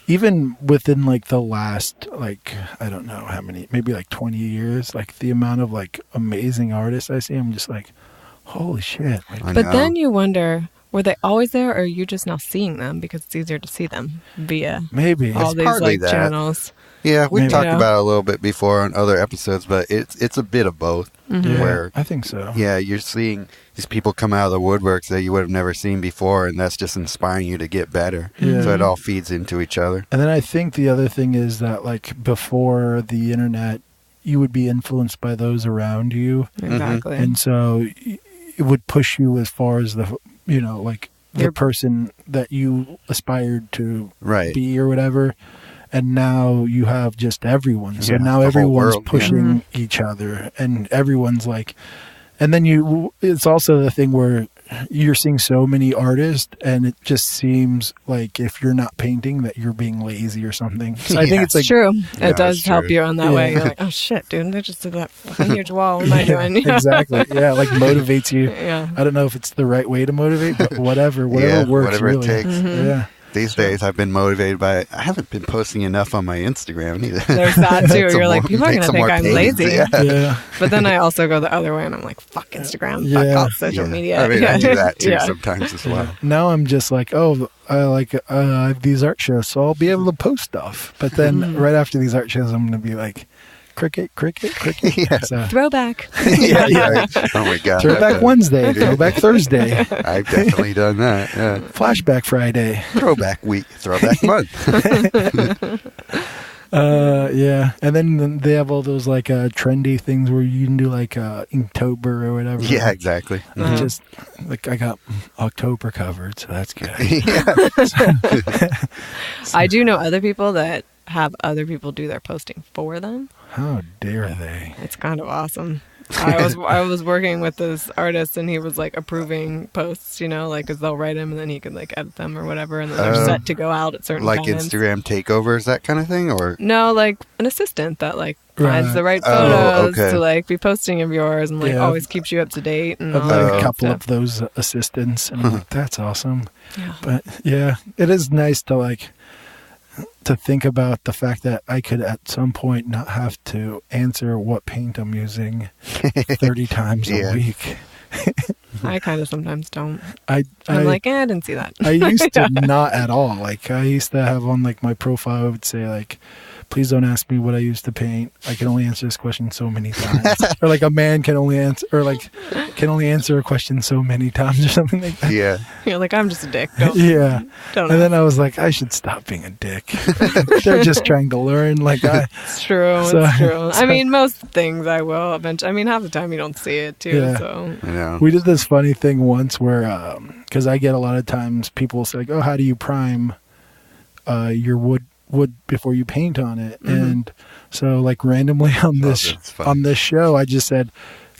even within like the last like I don't know how many, maybe like 20 years, like the amount of like amazing artists I see, I'm just like, holy shit. Like, but then you wonder, were they always there, or are you just now seeing them because it's easier to see them via maybe all it's these partly like channels? Yeah, we talked Yeah. about it a little bit before on other episodes, but it's a bit of both. Yeah, Where I think so. yeah, you're seeing these people come out of the woodworks that you would have never seen before, and that's just inspiring you to get better. Yeah. So it all feeds into each other. And then I think the other thing is that like before the internet, you would be influenced by those around you. Exactly. And so it would push you as far as the, you know, like the person that you aspired to be or whatever. And now you have just everyone. So now everyone's pushing each other, and everyone's like, and then it's also the thing where you're seeing so many artists, and it just seems like if you're not painting that you're being lazy or something. So I think it's like true. Yeah, It does it's help true. you on that way. You're like, oh shit, dude, I just did that fucking huge wall. What am I doing? Exactly. Yeah, like motivates you. Yeah. I don't know if it's the right way to motivate, but whatever works. whatever really. it takes. Yeah. These days, I've been motivated by. I haven't been posting enough on my Instagram either. There's that too. Some You're like, more- people are make gonna some think more I'm paintings, lazy. Yeah. But then I also go the other way, and I'm like, fuck Instagram, fuck Yeah. all social media. I mean, I do that too Yeah. sometimes as well. Now I'm just like, oh, I have these art shows, so I'll be able to post stuff. But then right after these art shows, I'm going to be like, cricket. Yeah. So, Throwback. Yeah. Oh my god. Throwback Wednesday, Throwback Thursday, I've definitely done that. Yeah. Flashback Friday. Throwback week, throwback month. Yeah. And then they have all those like trendy things where you can do like Inktober or whatever. Yeah, exactly. It's just like I got October covered, so that's good. I do know other people that have other people do their posting for them. How dare they? It's kind of awesome. I was working with this artist, and he was like approving posts, you know, like because they'll write him and then he could like edit them or whatever, and then they're set to go out at certain Like times. Instagram takeovers, that kind of thing, or No, like an assistant that like finds Right. the right Oh, photos okay. to like be posting of yours and like Yeah. always keeps you up to date and I've all met that a good couple stuff. of those assistants, and I'm like, that's awesome. Yeah. But yeah, it is nice to like to think about the fact that I could at some point not have to answer what paint I'm using 30 times Yeah. a week. I kind of sometimes don't. I'm I'm like, I didn't see that. I used to not at all. Like I used to have on like my profile, I would say like, please don't ask me what I used to paint. I can only answer this question so many times. Or like a man can only answer, or like can only answer a question so many times or something like that. yeah. You're like, I'm just a dick. Don't, Yeah. don't And then I was like, I should stop being a dick. They're just trying to learn. Like It's true. So- It's true. so- I mean, most things I will eventually. I mean, half the time you don't see it too. Yeah. So I know. we did this funny thing once where, because I get a lot of times people say, like, oh, how do you prime your wood before you paint on it? And so like randomly on that's fun. on this show, I just said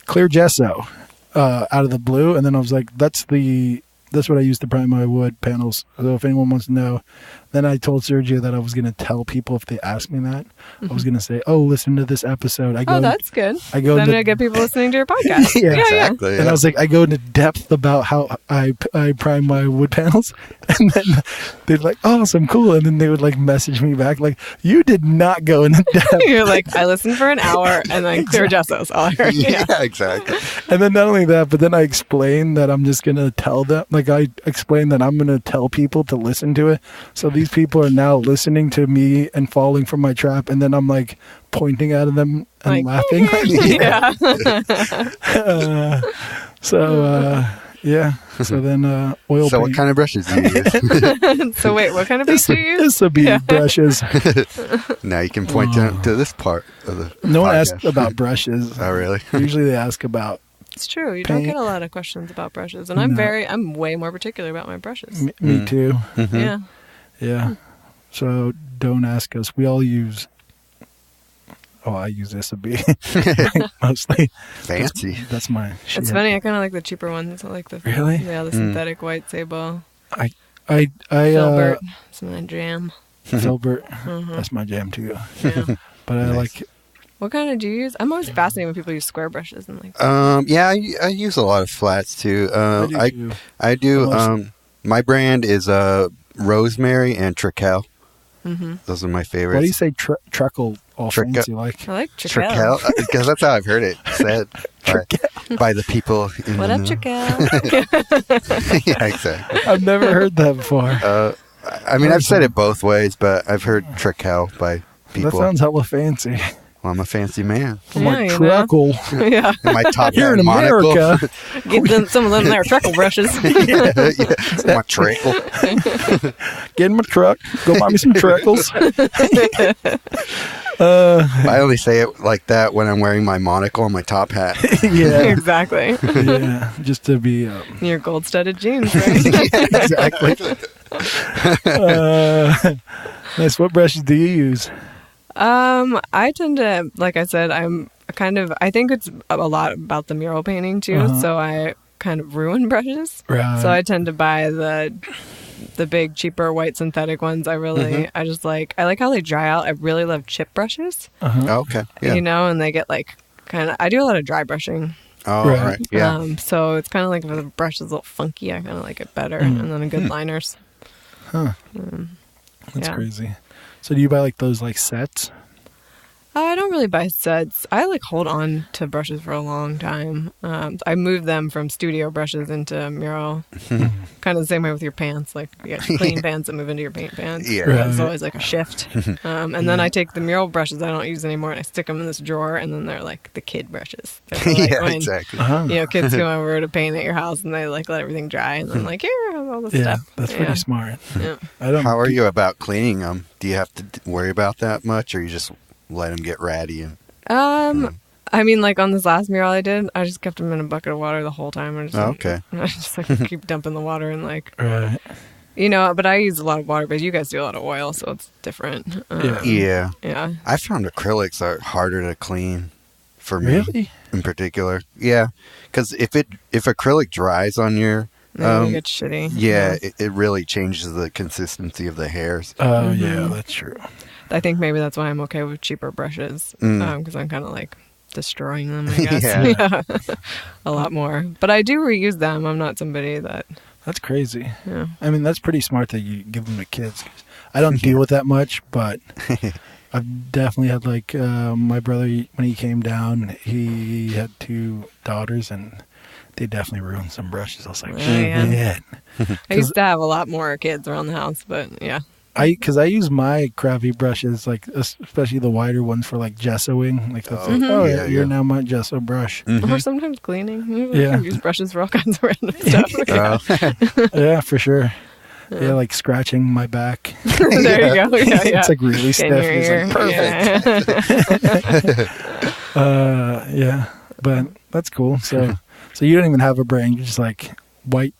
clear gesso out of the blue, and then I was like, that's what I use to prime my wood panels. So if anyone wants to know, then I told Sergio that I was going to tell people if they asked me that. I was going to say, oh, listen to this episode. oh, that's good. I go Then into- I get people listening to your podcast. Yeah, Exactly. And I Yeah. was like, I go into depth about how I prime my wood panels, and then they're like, awesome, cool, and then they would like message me back like, you did not go into depth. You're like, I listened for an hour and then clear gesso's all I heard. Yeah, Yeah. exactly. And then not only that, but then I explained that I'm just gonna tell them, like I explained that I'm gonna tell people to listen to it. So these people are now listening to me and falling for my trap, and then I'm like pointing at them and Like, laughing. Yeah. Yeah. So then oil So paint. what kind of brushes do you use? So wait, what kind of paint do you use? This will be brushes. Now you can point out to this part of the No one podcast. asks about brushes. Oh, really? Usually they ask about It's true. You don't paint. get a lot of questions about brushes, and I'm way more particular about my brushes. me too. Yeah. Yeah. So don't ask us. We all use oh, I use this to be mostly Fancy. That's my shit. It's funny. I kind of like the cheaper ones. I like the Really? Yeah, the synthetic white sable. I Filbert, some of that jam. Filbert. That's my jam too. Yeah. But I Nice. like. What kind do you use? I'm always fascinated when people use square brushes and like. Yeah, I use a lot of flats too. I do. My brand is Rosemary and Triquel. Those are my favorites. Why do you say treacle all Triquel. fancy like? I like Triquel. Triquel? Because that's how I've heard it said by the people. What up, Triquel? Yeah, exactly. I've never heard that before. I mean, I've said it both ways, but I've heard Triquel by people. That sounds hella fancy. Well, I'm a fancy man. I'm like treacle. Yeah. My top Here in hat monocle. America. Give them some of them there treacle brushes. Yeah. My treacle. Get in my truck. Go buy me some treacles. I only say it like that when I'm wearing my monocle on my top hat. Yeah. Exactly. Yeah. Just to be. Your gold-studded jeans, right? Exactly. Nice. What brushes do you use? I tend to, like I said, I think it's a lot about the mural painting too. So I kind of ruin brushes. Right. So I tend to buy the big, cheaper white synthetic ones. I like how they dry out. I really love chip brushes. Oh, okay. Yeah. You know, and they get like I do a lot of dry brushing. Oh, right. Yeah. So it's kind of like if the brush is a little funky, I kind of like it better. And then good liners. Huh. That's crazy. So do you buy like those like sets? I don't really buy sets. I like hold on to brushes for a long time. I moved them from studio brushes into mural. Kind of the same way with your pants. Like you got clean pants that move into your paint pants. Yeah. Right. It's always like a shift. And then I take the mural brushes I don't use anymore and I stick them in this drawer, and then they're like the kid brushes. Like Yeah, when, exactly. You know, kids come over to paint at your house and they like let everything dry, and then like here, have all this stuff. That's pretty smart. Yeah. How are you about cleaning them? Do you have to worry about that much, or you just let them get ratty? I mean, like on this last mural I did, I just kept them in a bucket of water the whole time. I just like keep dumping the water and like, Right. you know. But I use a lot of water, but you guys do a lot of oil, so it's different. Yeah. Yeah. I found acrylics are harder to clean for me. Really? In particular. Yeah. Because if acrylic dries on your Then it gets shitty. yeah, it really changes the consistency of the hairs. Oh yeah, that's true. I think maybe that's why I'm okay with cheaper brushes, because I'm kind of like destroying them, I guess. Yeah. A lot more. But I do reuse them. I'm not somebody that... That's crazy. Yeah. I mean, that's pretty smart that you give them to kids. I don't deal with that much, but I've definitely had like my brother, when he came down, he had 2 daughters, and they definitely ruined some brushes. I was like, shit. I used to have a lot more kids around the house, but yeah. Because I use my crappy brushes, like especially the wider ones, for like gessoing. Like that's you're now my gesso brush. Or sometimes cleaning. Yeah. I use brushes for all kinds of random stuff. Yeah, for sure. Yeah, like scratching my back. There you go. Yeah, yeah. It's like really stiff. It's like perfect. Yeah, but that's cool. So you don't even have a brand. You're just like white,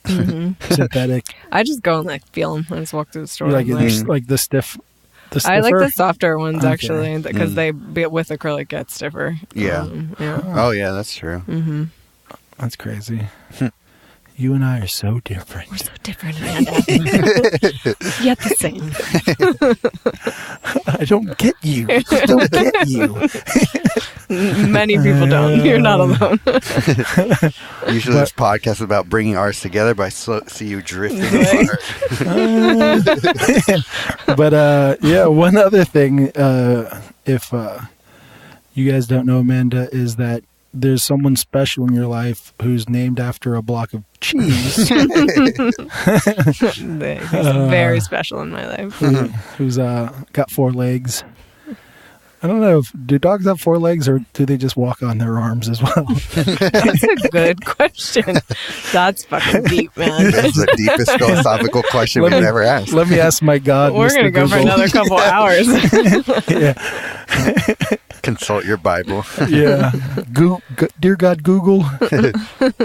synthetic. I just go and like feel them. I just walk through the store. You like and, it, like the stiff. The stiffer? I like the softer ones Okay. actually, because they with acrylic get stiffer. Yeah. Yeah. Oh yeah, that's true. That's crazy. You and I are so different. We're so different, Amanda. Yet the same. I don't get you. I don't get you. Many people don't. You're not alone. Usually this podcast is about bringing ours together, but I see you drifting apart. But yeah, one other thing, if you guys don't know Amanda, is that there's someone special in your life who's named after a block of cheese. He's very special in my life. Who's got 4 legs. I don't know, do dogs have 4 legs, or do they just walk on their arms as well? That's a good question. That's fucking deep, man. That's the deepest philosophical question we've ever asked. Let me ask my God. We're going to go for another couple hours. Yeah. Consult your Bible. Yeah. Dear God, Google.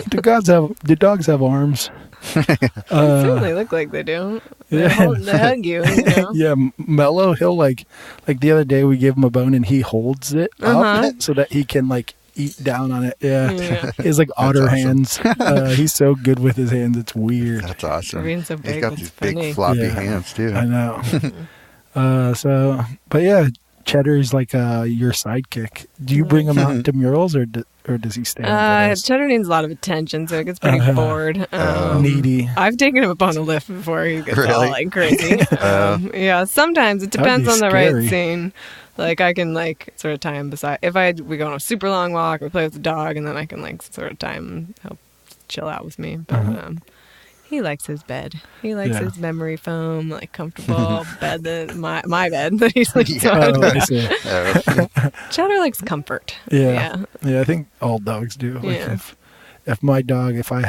Do dogs have arms? They certainly look like they do. They hug you, you know? Yeah, Mello, he'll like the other day we gave him a bone and he holds it up so that he can like eat down on it. Yeah. He's like otter hands. He's so good with his hands. It's weird. That's awesome. For being so big, He's got it's these funny. big floppy hands too. I know. But yeah, Cheddar's like your sidekick. Do you bring him out to murals or does he stay? Cheddar needs a lot of attention, so it gets pretty bored. Needy. I've taken him up on a lift before. He gets all Really? like crazy. Yeah, sometimes it depends on the scary. right scene. Like I can like sort of tie him beside. If we go on a super long walk, we play with the dog, and then I can like sort of tie him, help chill out with me. But he likes his bed. He likes his memory foam, like comfortable bed. My bed that he sleeps on. I see. Cheddar likes comfort. Yeah. I think all dogs do. Like if my dog, if I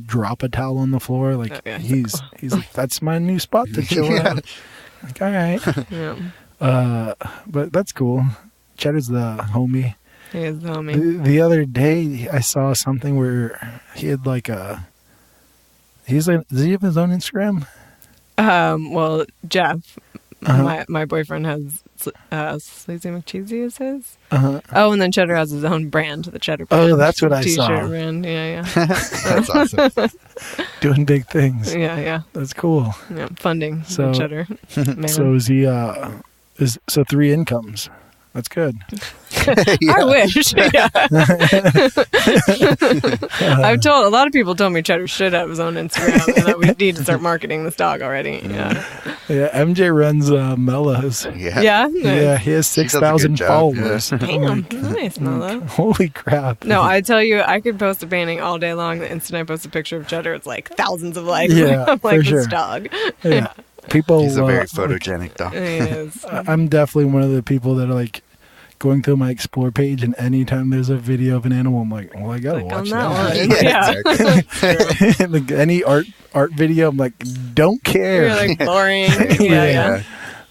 drop a towel on the floor, like he's like, that's my new spot to chill at. Like, all right. Yeah. But that's cool. Cheddar's the homie. He is the homie. The other day I saw something where he had like does he have his own Instagram? Well, Jeff, my boyfriend has Sleazy McCheesy is his. Oh, and then Cheddar has his own brand, the Cheddar brand. Oh, that's what I T-shirt saw. brand. Yeah. That's awesome. Doing big things. Yeah. That's cool. Yeah, funding So- the Cheddar. Man. So is he? So 3 incomes. That's good. I wish. Yeah. I've told a lot of people told me Cheddar should have his own Instagram, and that we need to start marketing this dog already. Yeah. Yeah, MJ runs Mellows. Yeah. Yeah, he has She does a good 6,000 job, followers. Damn, nice, Mello. Holy crap! No, I tell you, I could post a painting all day long. The instant I post a picture of Cheddar, it's like thousands of likes. Yeah, I'm like, for sure. this dog. Yeah, people. He's a very photogenic dog. He is. I'm definitely one of the people that are like going through my explore page, and anytime there's a video of an animal, I'm like, well, I gotta Like on watch that that. one. Yeah. Like any art video, I'm like, don't care. You're like boring. Yeah.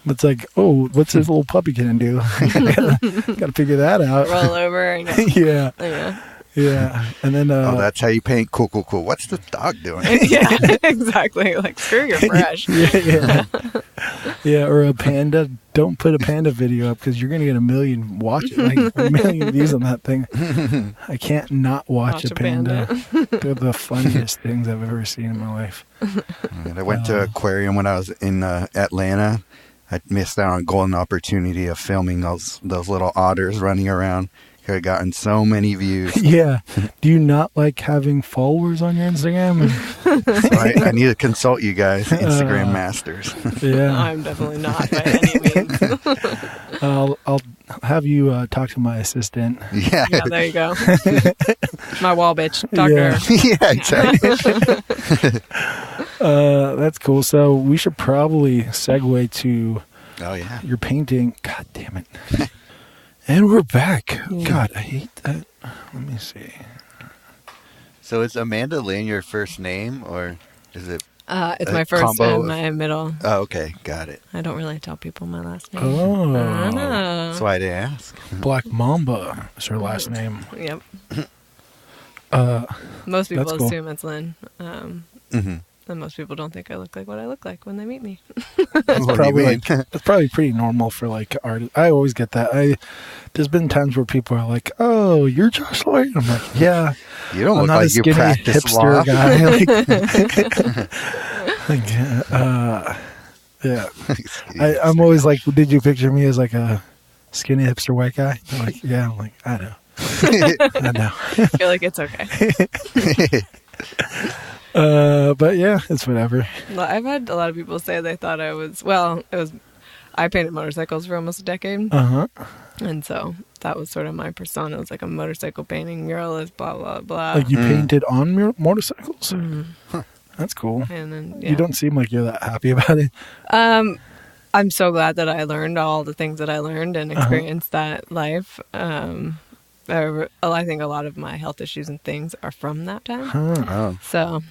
It's like, oh, what's this little puppy gonna do? gotta figure that out. Roll over. Yeah. Yeah. And then That's how you paint. Cool. What's the dog doing? Yeah, exactly. Like, screw your brush. Yeah, or a panda. Don't put a panda video up because you're gonna get a million a million views on that thing. I can't not watch a panda. They're the funniest things I've ever seen in my life. I went to aquarium when I was in Atlanta. I missed out on a golden opportunity of filming those little otters running around. Could have gotten so many views. Yeah. Do you not like having followers on your Instagram? So I need to consult you guys, Instagram masters. Yeah. I'm definitely not by any means. I'll have you talk to my assistant. Yeah. Yeah, there you go. My wall bitch. Talk to her. Yeah, exactly. That's cool. So we should probably segue to Oh, yeah. your painting. God damn it. And we're back. God, I hate that. Let me see. So is Amandalynn your first name, or is it? It's A my first combo and my middle. Oh, okay. Got it. I don't really tell people my last name. Oh. That's why I didn't ask. Black Mamba is her last name. Yep. Most That's people cool. assume it's Lynn. Mm-hmm. And most people don't think I look like what I look like when they meet me. That's probably pretty normal for like artists. I always get that. There's been times where people are like, "Oh, you're Josh Lloyd." I'm like, "Yeah, You don't I'm look not a like you skinny practice hipster law. guy." Yeah. I'm always like, "Did you picture me as like a skinny hipster white guy?" I'm like, "Yeah." I'm like, "I know, I know." I feel like it's okay. But yeah, it's whatever. I've had a lot of people say they thought I was, I painted motorcycles for almost a decade. And so that was sort of my persona. It was like a motorcycle painting muralist, blah, blah, blah. Like you painted on motorcycles? Mhm. That's cool. And then, You don't seem like you're that happy about it. I'm so glad that I learned all the things that I learned and experienced that life. I think a lot of my health issues and things are from that time. Oh. So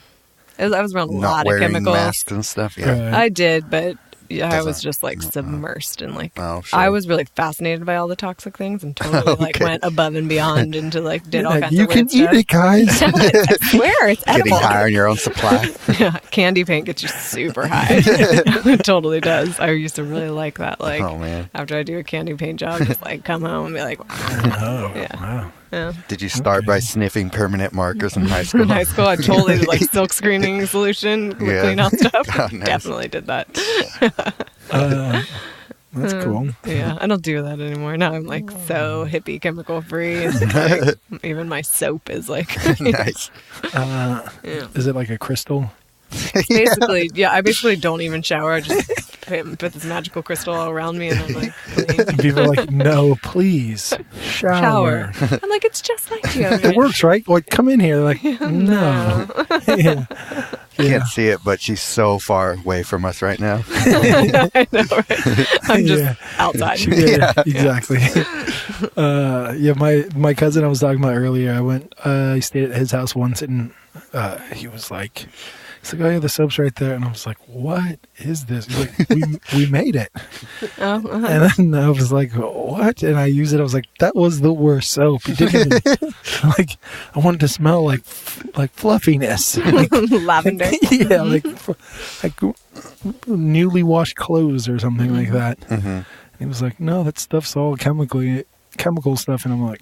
I was around a Not lot of wearing chemicals. masks and stuff. Yeah. Right. I did, but I was just like submersed in like, Oh, sure. I was really fascinated by all the toxic things and totally like went above and beyond into like did all kinds you of can weird stuff. eat it, guys. I swear it's Getting edible. high on your own supply. Yeah, candy paint gets you super high. It totally does. I used to really like that. Like, Oh, man. after I do a candy paint job, just like come home and be like, Oh, Yeah. wow. yeah. Did you start by sniffing permanent markers in high school? In high school, I totally did like silk screening solution, Yeah. clean out stuff. Oh, nice. Definitely did that. That's cool. Yeah, I don't do that anymore. Now I'm like so hippie, chemical free. And, like, even my soap is like Nice. yeah. Is it like a crystal? Basically, yeah. I basically don't even shower. I just put this magical crystal all around me, and I'm like, clean. People are like, no, please, shower. I'm like, it's just like deodorant. It works, right? Like, come in here. They're like, no. Yeah. Can't see it, but she's so far away from us right now. I know, right? I'm just Yeah. outside. Yeah, exactly. Yeah, my cousin I was talking about earlier, I stayed at his house once, and he was like, oh yeah, the soap's right there. And I was like, what is this? He's like, we made it. Oh, And then I was like, what? And I used it. I was like, that was the worst soap. It didn't even, like, I wanted to smell like fluffiness. Like, lavender. yeah, like newly washed clothes or something like that. Mm-hmm. And he was like, no, that stuff's all chemical stuff. And I'm like,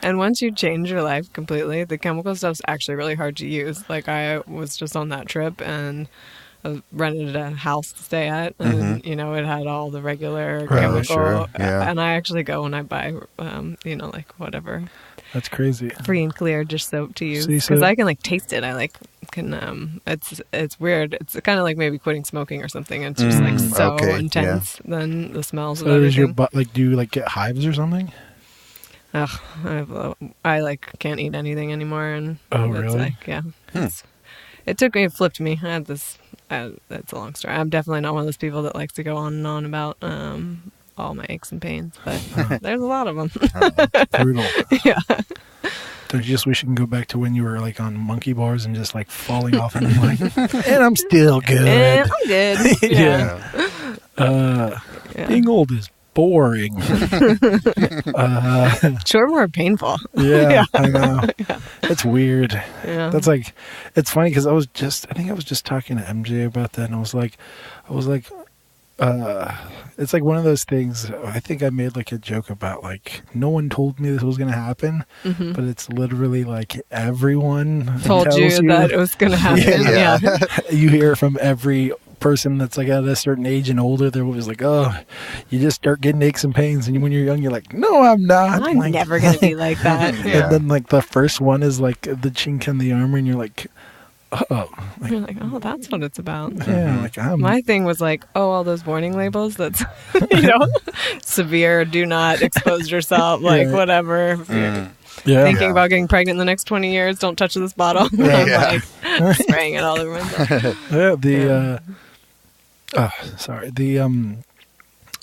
And once you change your life completely, the chemical stuff's actually really hard to use. Like, I was just on that trip and I rented a house to stay at, and you know, it had all the regular chemical. Sure. Yeah. And I actually go and I buy, you know, like whatever that's crazy. free and clear dish soap to use See, because so- I can like taste it. I like can. It's weird. It's kind of like maybe quitting smoking or something. It's just like so okay, intense. Then the smells of So is your everything. butt, like, do you like get hives or something? Ugh, I like can't eat anything anymore, and Oh, it's really? like, yeah, it took me, it flipped me. I had this. That's a long story. I'm definitely not one of those people that likes to go on and on about all my aches and pains, but there's a lot of them. Brutal. Yeah, Don't you just wish you can go back to when you were like on monkey bars and just like falling off and like, and I'm still good. and I'm good. Yeah. Yeah. Being old is boring. Sure, more painful. Yeah, I know. It's weird. Yeah, That's like, it's funny because I think I was just talking to MJ about that, and I was like, it's like one of those things. I think I made like a joke about like no one told me this was going to happen, but it's literally like everyone told tells you that it was gonna happen. Yeah. Yeah. You hear it from every person that's like at a certain age and older. They're always like, oh, you just start getting aches and pains, and when you're young, you're like, no, I'm not. I'm like, never gonna be like that. Yeah. And then like the first one is like the chink in the armor, and you're like, oh, like, You're like, oh, that's what it's about. yeah, like I'm. My thing was like, oh, all those warning labels. That's, you know, severe. Do not expose yourself. Like Right. whatever. If you're yeah. thinking about getting pregnant in the next 20 years, don't touch this bottle. I'm Yeah. like spraying it all over myself. Yeah,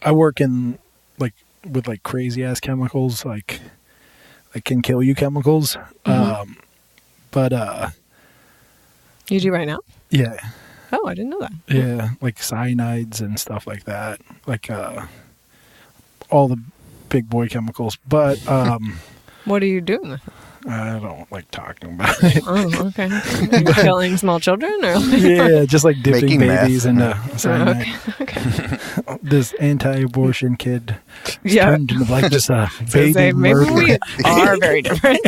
I work in like with like crazy ass chemicals, like can kill you chemicals. But You do right now? yeah, Oh, I didn't know that. yeah, like cyanides and stuff like that, like all the big boy chemicals. But What are you doing? I don't like talking about it. Oh, okay. You're killing small children, or like, Yeah, just like dipping Making meth. babies into cyanide. okay. This anti-abortion kid Yeah. turned into like just a So baby say, maybe murderer. we are very different.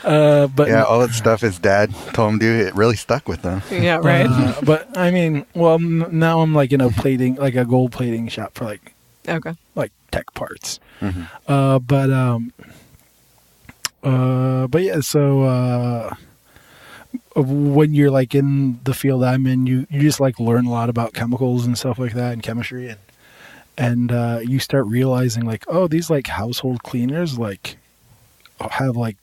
But Yeah, all that stuff his dad told him to do, it really stuck with them. Yeah, right. But I mean, well, now I'm like in a plating, like a gold plating shop for Okay. like tech parts. Mhm. But yeah, so when you're like in the field I'm in, you just like learn a lot about chemicals and stuff like that and chemistry, and you start realizing like, oh, these like household cleaners like have like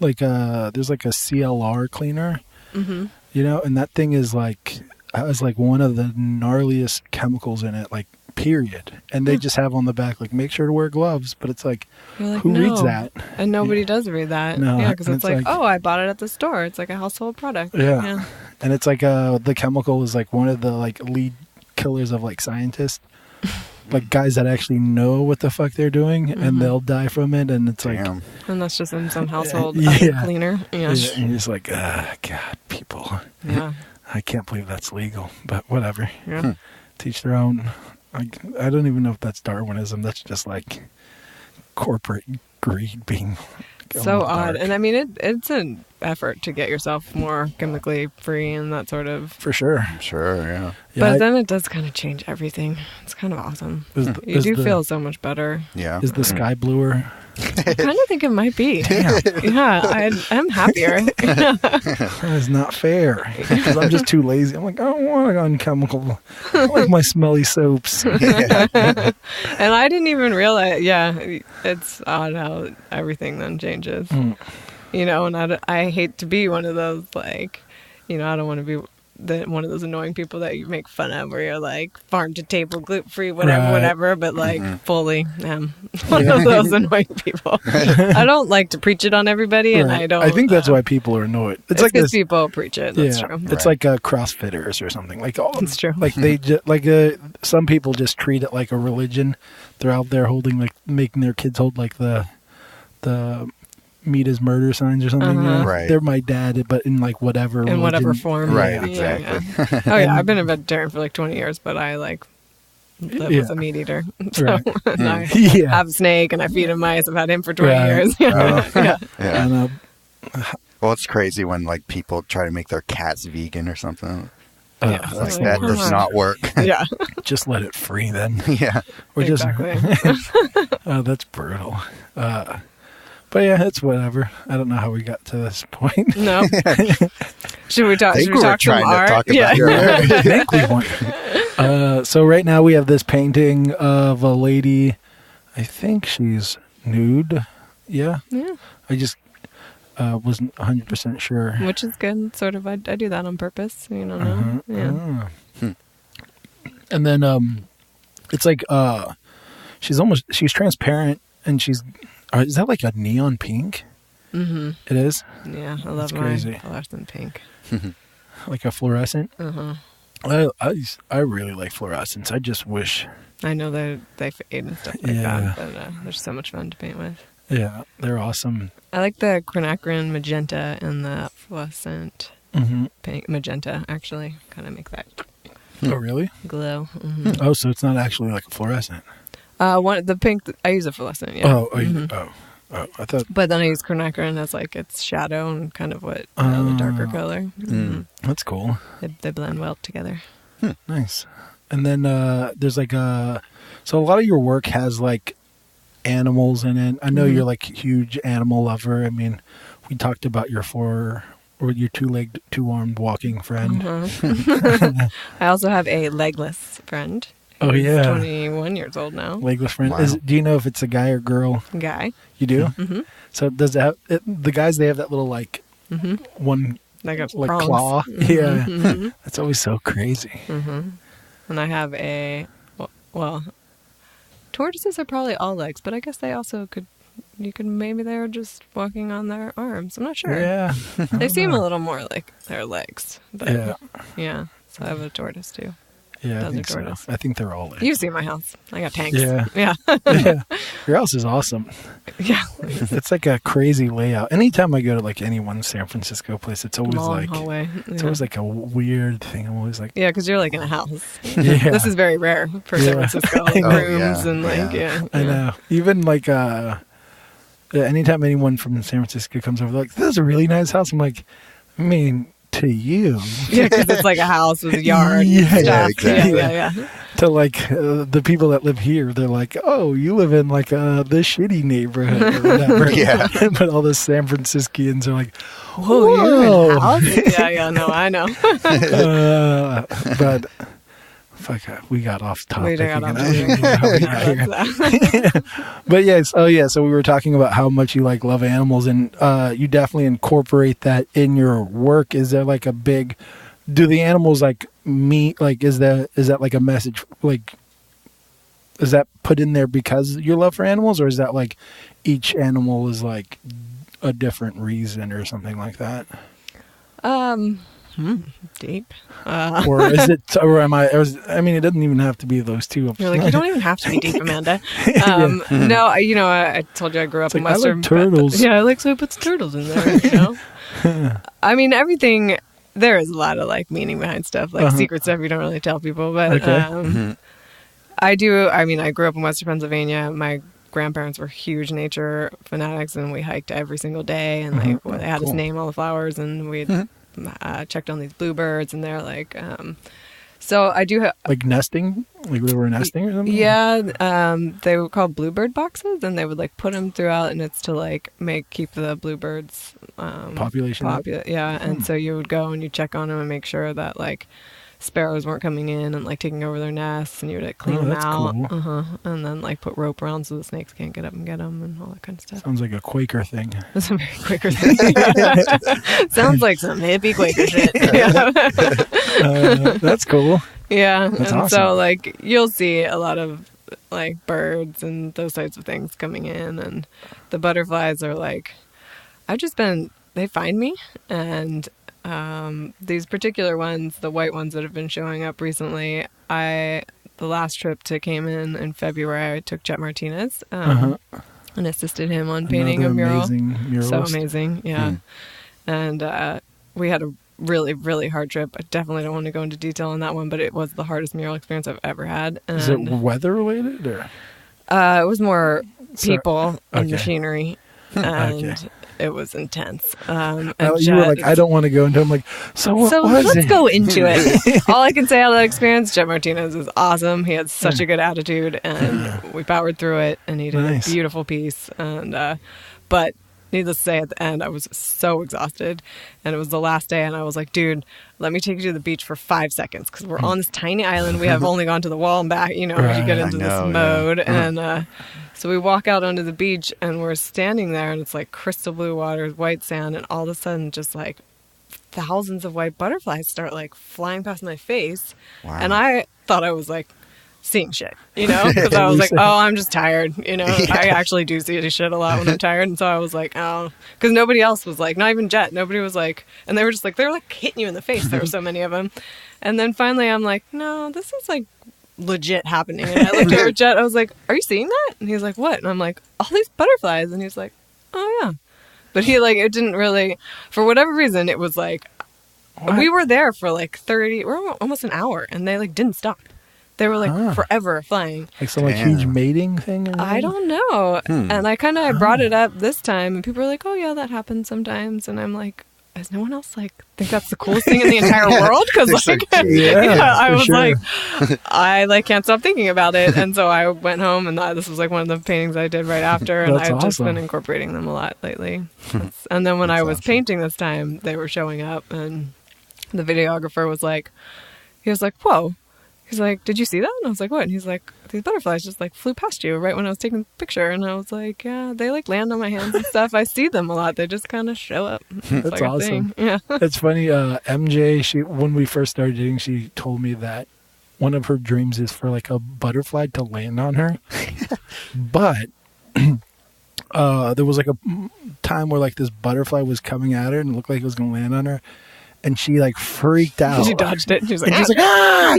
there's like a CLR cleaner, you know, and that thing is like has like one of the gnarliest chemicals in it, like period. And they just have on the back like make sure to wear gloves, but it's like, You're like, who no. reads that? And nobody does read that. No, Yeah, because and it's it's like, like- oh, I bought it at the store. It's like a household product. Yeah. and it's like the chemical is like one of the like lead killers of like scientists, like guys that actually know what the fuck they're doing, and they'll die from it, and it's like, and that's just in some household cleaner. Yeah. And you're just like, God, people. Yeah. I can't believe that's legal, but whatever. Yeah. Teach their own. I don't even know if that's Darwinism. That's just like corporate greed being so odd. And I mean, it's an effort to get yourself more chemically free and that sort of. For sure. Sure, yeah. But then it does kind of change everything. It's kind of awesome. You do feel so much better. Yeah. Is the sky bluer? I kind of think it might be. Damn. Yeah, I'm happier. That's not fair. Because I'm just too lazy. I'm like, I don't want to go on chemical. I like my smelly soaps. And I didn't even realize. Yeah, it's odd how everything then changes. You know, and I hate to be one of those, like, you know, I don't want to be one of those annoying people that you make fun of, where you're like farm to table, gluten free, whatever. But like fully am one of those annoying people. I don't like to preach it on everybody, and I don't. I think that's why people are annoyed. It's like because people preach it. That's true. It's like CrossFitters or something. Like it's true. Like they some people just treat it like a religion. They're out there holding making their kids hold like the meat is murder signs or something. You know? Right. They're my dad, but in like whatever form. Right, exactly. Yeah. Oh yeah, I've been a vegetarian for like 20 years, but I like live with a meat eater. So and I have a snake and I feed him mice. I've had him for 20 years. And, well, it's crazy when like people try to make their cats vegan or something. That does not work. Yeah. Just let it free then. Yeah. Or exactly. That's brutal. But yeah, it's whatever. I don't know how we got to this point. No. Should we talk? I think should we talk trying some art? to talk about your art. I think we want. So right now we have this painting of a lady. I think she's nude. Yeah. Yeah. I just wasn't 100% sure. Which is good. Sort of. I do that on purpose. You know. Yeah. And then it's like she's transparent, and she's. Is that like a neon pink? Mm-hmm. It is? Yeah, I love my fluorescent pink. Like a fluorescent? Uh-huh. I really like fluorescents. I just wish... I know they fade and stuff like that, but they're so much fun to paint with. Yeah, they're awesome. I like the quinacridone magenta and the fluorescent pink magenta, actually. Kind of make that... Oh, really? Glow. Oh, so it's not actually like a fluorescent. The pink, I use a fluorescent, yeah. Oh, I thought... But then I use quinacridone as like its shadow and kind of what the darker color. That's cool. They blend well together. Nice. And then there's like so a lot of your work has like animals in it. I know you're like a huge animal lover. I mean, we talked about your your two-legged, two-armed walking friend. I also have a legless friend. Oh, yeah. 21 years old now. Legless friend. Wow. Do you know if it's a guy or girl? Guy. You do? Mm-hmm. So does it have... the guys, they have that little, like, one... Like a claw. Yeah. That's always so crazy. And I have well, tortoises are probably all legs, but I guess they also maybe they're just walking on their arms. I'm not sure. Yeah. They seem a little more like their legs. But yeah. So I have a tortoise too. Yeah, I think so. I think they're all legs. You see my house. I got tanks. Yeah. Yeah. Your house is awesome. Yeah. It's like a crazy layout. Anytime I go to like any one San Francisco place, it's always long like hallway. It's always like a weird thing. I'm always like, yeah, because you're like in a house. Yeah. This is very rare for San Francisco. Like rooms and like I know. Even like anytime anyone from San Francisco comes over, they're like, this is a really nice house. I'm like, I mean, to you. Yeah, because it's like a house with a yard. Yeah, exactly. Yeah. To like the people that live here, they're like, oh, you live in like this shitty neighborhood or whatever. Yeah. But all the San Franciscans are like, whoa, you're in a house? Yeah, no, I know. But fuck, we got off topic. But yes, so we were talking about how much you like love animals, and you definitely incorporate that in your work. Is there like a big, do the animals like meet, like is that like a message, like is that put in there because your love for animals, or is that like each animal is like a different reason or something like that? Deep. Or is it? Or am I? I mean, it doesn't even have to be those two. You're like, you don't even have to be deep, Amanda. No, I told you I grew up in like, Western. I like turtles. Yeah, I like, so I put turtles in there. You know. I mean, everything. There is a lot of like meaning behind stuff, like secret stuff you don't really tell people. But I do. I mean, I grew up in Western Pennsylvania. My grandparents were huge nature fanatics, and we hiked every single day. And like, they had us name all the flowers, and we checked on these bluebirds, and they're like. So I do have like nesting, like they were nesting or something. Yeah, they were called bluebird boxes, and they would like put them throughout, and it's to like keep the bluebirds population. Yeah, and so you would go and you check on them and make sure that like sparrows weren't coming in and like taking over their nests, and you would like clean them out, cool. And then like put rope around so the snakes can't get up and get them and all that kind of stuff. Sounds like a Quaker thing. It's a very Quaker thing. Sounds like some hippie Quaker shit. That's cool. Yeah, that's and awesome. so like you'll see a lot of like birds and those types of things coming in, and the butterflies are like, they find me, and these particular ones, the white ones that have been showing up recently, the last trip to Cayman in February, I took Jet Martinez and assisted him on painting a mural. Amazing muralist. So amazing, yeah. And we had a really, really hard trip. I definitely don't want to go into detail on that one, but it was the hardest mural experience I've ever had. And is it weather related or? It was more people and machinery, and it was intense. And you were like, I don't want to go into. I'm like, so what was let's it? go into it. All I can say out of that experience, Jet Martinez is awesome. He had such a good attitude, and we powered through it, and he did a beautiful piece. And but needless to say, at the end, I was so exhausted, and it was the last day, and I was like, dude, let me take you to the beach for 5 seconds, because we're on this tiny island. We have only gone to the wall and back, you get into this mode. And so we walk out onto the beach, and we're standing there, and it's like crystal blue water, white sand, and all of a sudden, just like thousands of white butterflies start like flying past my face. Wow. And I thought I was like seeing shit, because I was like, oh, I'm just tired, I actually do see shit a lot when I'm tired. And so I was like, oh, because nobody else was like, not even Jet, nobody was like, and they were just like, they're like hitting you in the face. There were so many of them. And then finally I'm like, no, this is like legit happening. And I looked over at Jet, I was like, are you seeing that? And he's like, what? And I'm like, all these butterflies. And he's like, oh yeah. But he like, it didn't really, for whatever reason, it was like, we were there for like almost an hour, and they like didn't stop. They were like forever flying. Like some like huge mating thing? I don't know. And I kind of brought it up this time, and people were like, oh yeah, that happens sometimes. And I'm like, does no one else like think that's the coolest thing in the entire world? Because like, I was like, I like can't stop thinking about it. And so I went home, and this was like one of the paintings I did right after, and I've just been incorporating them a lot lately. And then when I was painting this time, they were showing up, and the videographer was like, whoa. He's like, did you see that? And I was like, what? And he's like, these butterflies just like flew past you right when I was taking the picture. And I was like, yeah, they like land on my hands and stuff. I see them a lot. They just kind of show up. That's like awesome. Yeah. It's funny. MJ, when we first started dating, she told me that one of her dreams is for like a butterfly to land on her. But there was like a time where like this butterfly was coming at her and it looked like it was going to land on her. And she like freaked out. She dodged it. She was like, ah!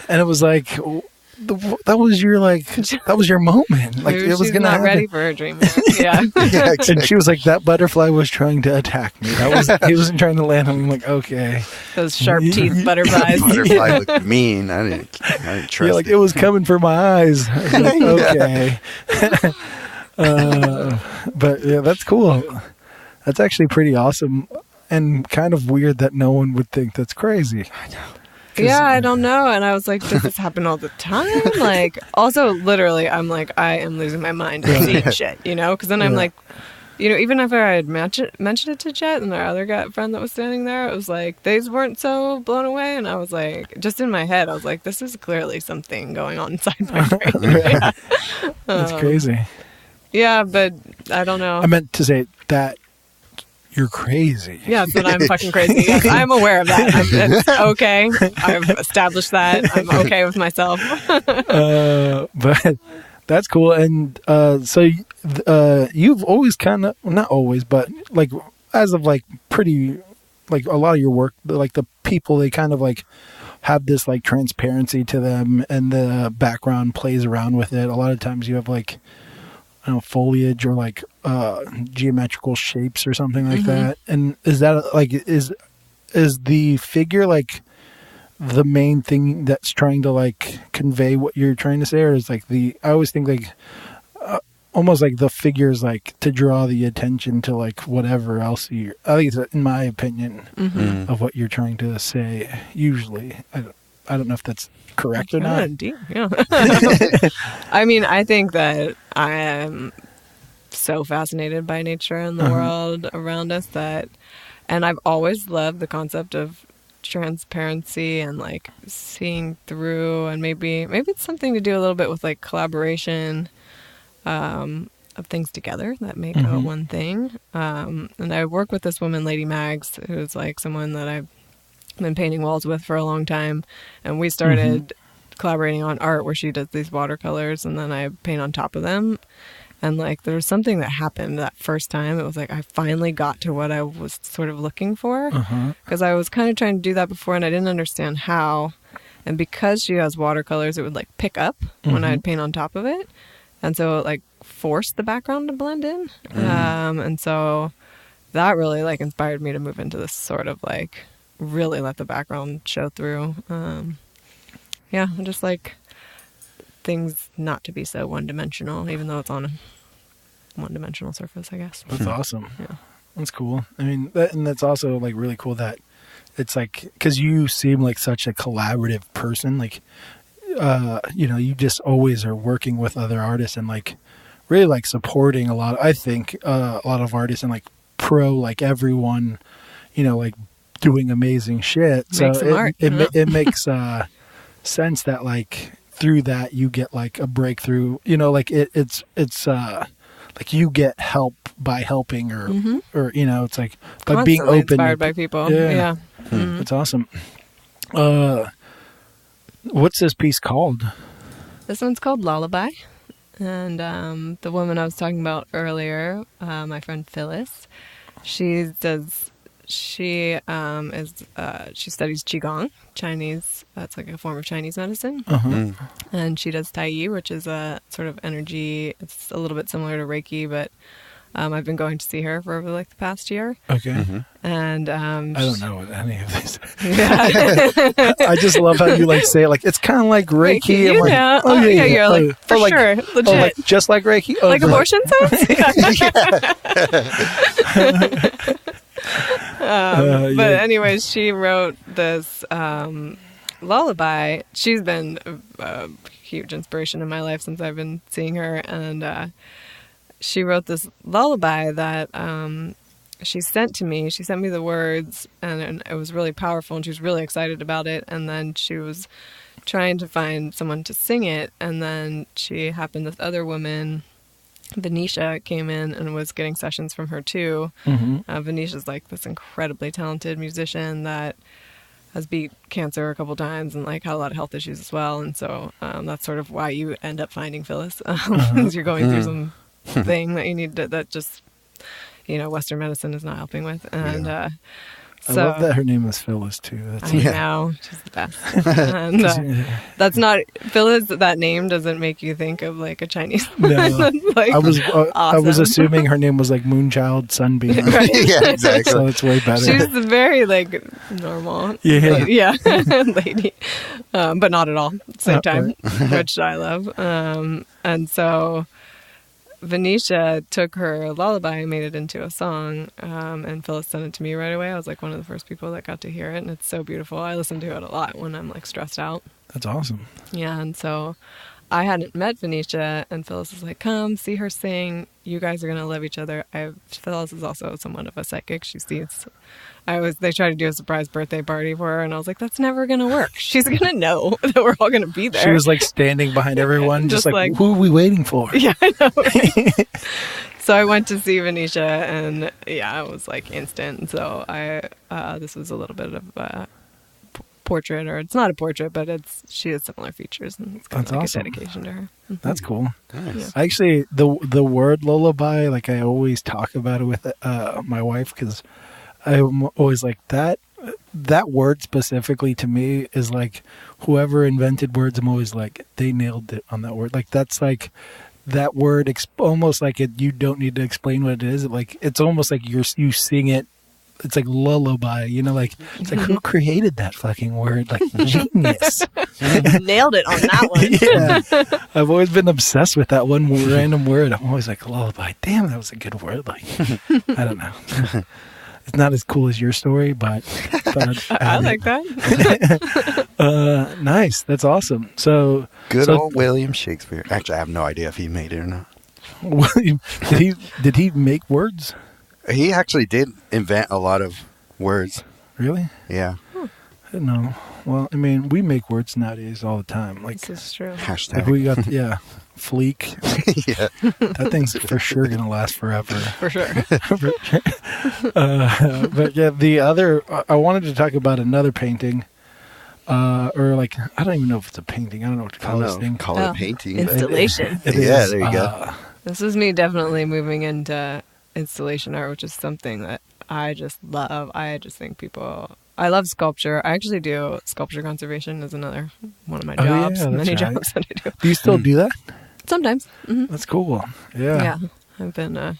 And it was like, that was your moment. Like it was going to happen. Ready for her dream. Yeah. Exactly. And she was like, that butterfly was trying to attack me. He wasn't trying to land on me. I'm like, okay. Those sharp teeth butterflies. Butterfly looked mean. I didn't trust yeah, like it was coming for my eyes. I was like, okay. But yeah, that's cool. That's actually pretty awesome. And kind of weird that no one would think that's crazy. I know. Yeah, I don't know. And I was like, does this happen all the time? Like, also, literally, I'm like, I am losing my mind and seeing shit, Because then I'm like, even if I had mentioned it to Jet and our other friend that was standing there, it was like, they weren't so blown away. And I was like, just in my head, I was like, this is clearly something going on inside my brain. Yeah. That's crazy. Yeah, but I don't know. I meant to say that. You're crazy. Yeah, but I'm fucking crazy. Yes, I'm aware of that. It's okay. I've established that. I'm okay with myself. But that's cool. And so you've always kind of, not always, but like as of like pretty like a lot of your work, like the people, they kind of like have this like transparency to them, and the background plays around with it. A lot of times you have like, I don't know, foliage or like geometrical shapes or something like that. And is that like, is the figure like the main thing that's trying to like convey what you're trying to say, or is like I always think like almost like the figure is like to draw the attention to like whatever else I think it's, in my opinion, of what you're trying to say. Usually, I don't know if that's correct or not. Deep. Yeah. I mean, I think that I am so fascinated by nature and the world around us and I've always loved the concept of transparency and like seeing through, and maybe it's something to do a little bit with like collaboration of things together that make one thing. And I work with this woman, Lady Mags, who's like someone that I've been painting walls with for a long time, and we started collaborating on art where she does these watercolors and then I paint on top of them. And like there was something that happened that first time. It was like I finally got to what I was sort of looking for, because I was kind of trying to do that before and I didn't understand how. And because she has watercolors, it would like pick up when I'd paint on top of it, and so it like forced the background to blend in. And so that really like inspired me to move into this sort of like really let the background show through. Yeah, just like things not to be so one-dimensional, even though it's on a one-dimensional surface, I guess. That's awesome. Yeah, that's cool. I mean, and that's also like really cool that it's like, because you seem like such a collaborative person, like you know, you just always are working with other artists and like really like supporting a lot of, I think a lot of artists and like like everyone, you know, like doing amazing shit. Make some art. It makes sense that like through that you get like a breakthrough, you know, like it's like you get help by helping, or you know, it's like by constantly being open, inspired by people. Yeah. That's awesome. What's this piece called? This one's called Lullaby, and the woman I was talking about earlier, my friend Phyllis, she studies Qigong, Chinese. That's like a form of Chinese medicine. And she does Tai Chi, which is a sort of energy. It's a little bit similar to Reiki, but I've been going to see her for over like the past year. Okay. And I don't know what any of this. Yeah. I just love how you like say it. Like it's kind of like Reiki. I'm like, yeah. oh yeah, You're like for like, sure, legit. Oh, like, just like Reiki. Oh, like abortion sounds. But anyways, she wrote this lullaby. She's been a huge inspiration in my life since I've been seeing her, and she wrote this lullaby that she sent to me. She sent me the words, and it was really powerful, and she was really excited about it. And then she was trying to find someone to sing it, and then she happened, this other woman, Venetia, came in and was getting sessions from her too. Venetia's like this incredibly talented musician that has beat cancer a couple times and like had a lot of health issues as well. And so that's sort of why you end up finding Phyllis, because you're going through some thing that you need to, that just, you know, Western medicine is not helping with. And so, I love that her name is Phyllis too. That's I know, she's the best. And that's not, Phyllis, that name doesn't make you think of like a Chinese. No, like, I was awesome. assuming her name was like Moonchild Sunbeam. Right. Yeah, exactly. So it's way better. She's very like normal, lady, lady, but not at all at the same time, which I love. And so Venetia took her lullaby and made it into a song, and Phyllis sent it to me right away. I was like one of the first people that got to hear it, and it's so beautiful. I listen to it a lot when I'm like stressed out. That's awesome. Yeah, and so I hadn't met Venetia, and Phyllis was like, come see her sing. You guys are going to love each other. Phyllis is also somewhat of a psychic. She sees, they tried to do a surprise birthday party for her, and I was like, that's never going to work. She's going to know that we're all going to be there. She was like standing behind everyone, just like, who are we waiting for? Yeah, I know. Right? So I went to see Venetia, and yeah, it was like instant. So this was a little bit of a portrait, or it's not a portrait, but she has similar features, and it's kind of like awesome. A dedication to her. That's cool. Nice. Yeah. Actually, the word lullaby, like I always talk about it with my wife, because I'm always like that. That word specifically to me is like whoever invented words. I'm always like they nailed it on that word. Like that's like that word almost like it. You don't need to explain what it is. Like it's almost like you sing it. It's like lullaby, like it's like who created that fucking word? Like genius. Nailed it on that one. Yeah, I've always been obsessed with that one random word. I'm always like lullaby. Damn, that was a good word. Like I don't know. It's not as cool as your story, but I like that. Nice. That's awesome. So old William Shakespeare. Actually, I have no idea if he made it or not. William, did he make words? He actually did invent a lot of words. Really? Yeah. I don't know. Well, I mean, we make words nowadays all the time. Like This is true. Hashtag. Like we got fleek. Yeah. That thing's for sure gonna last forever. For sure. But yeah, the other I wanted to talk about another painting, or like I don't even know if it's a painting. I don't know what to call this thing. Call it a painting. Installation. It Yeah, is, there you go. This is me definitely moving into installation art, which is something that I just love. I just think I love sculpture. I actually do sculpture conservation as another one of my jobs. Many jobs that I do. Do you still do that? Sometimes. Mm-hmm. That's cool. Yeah. Yeah. I've been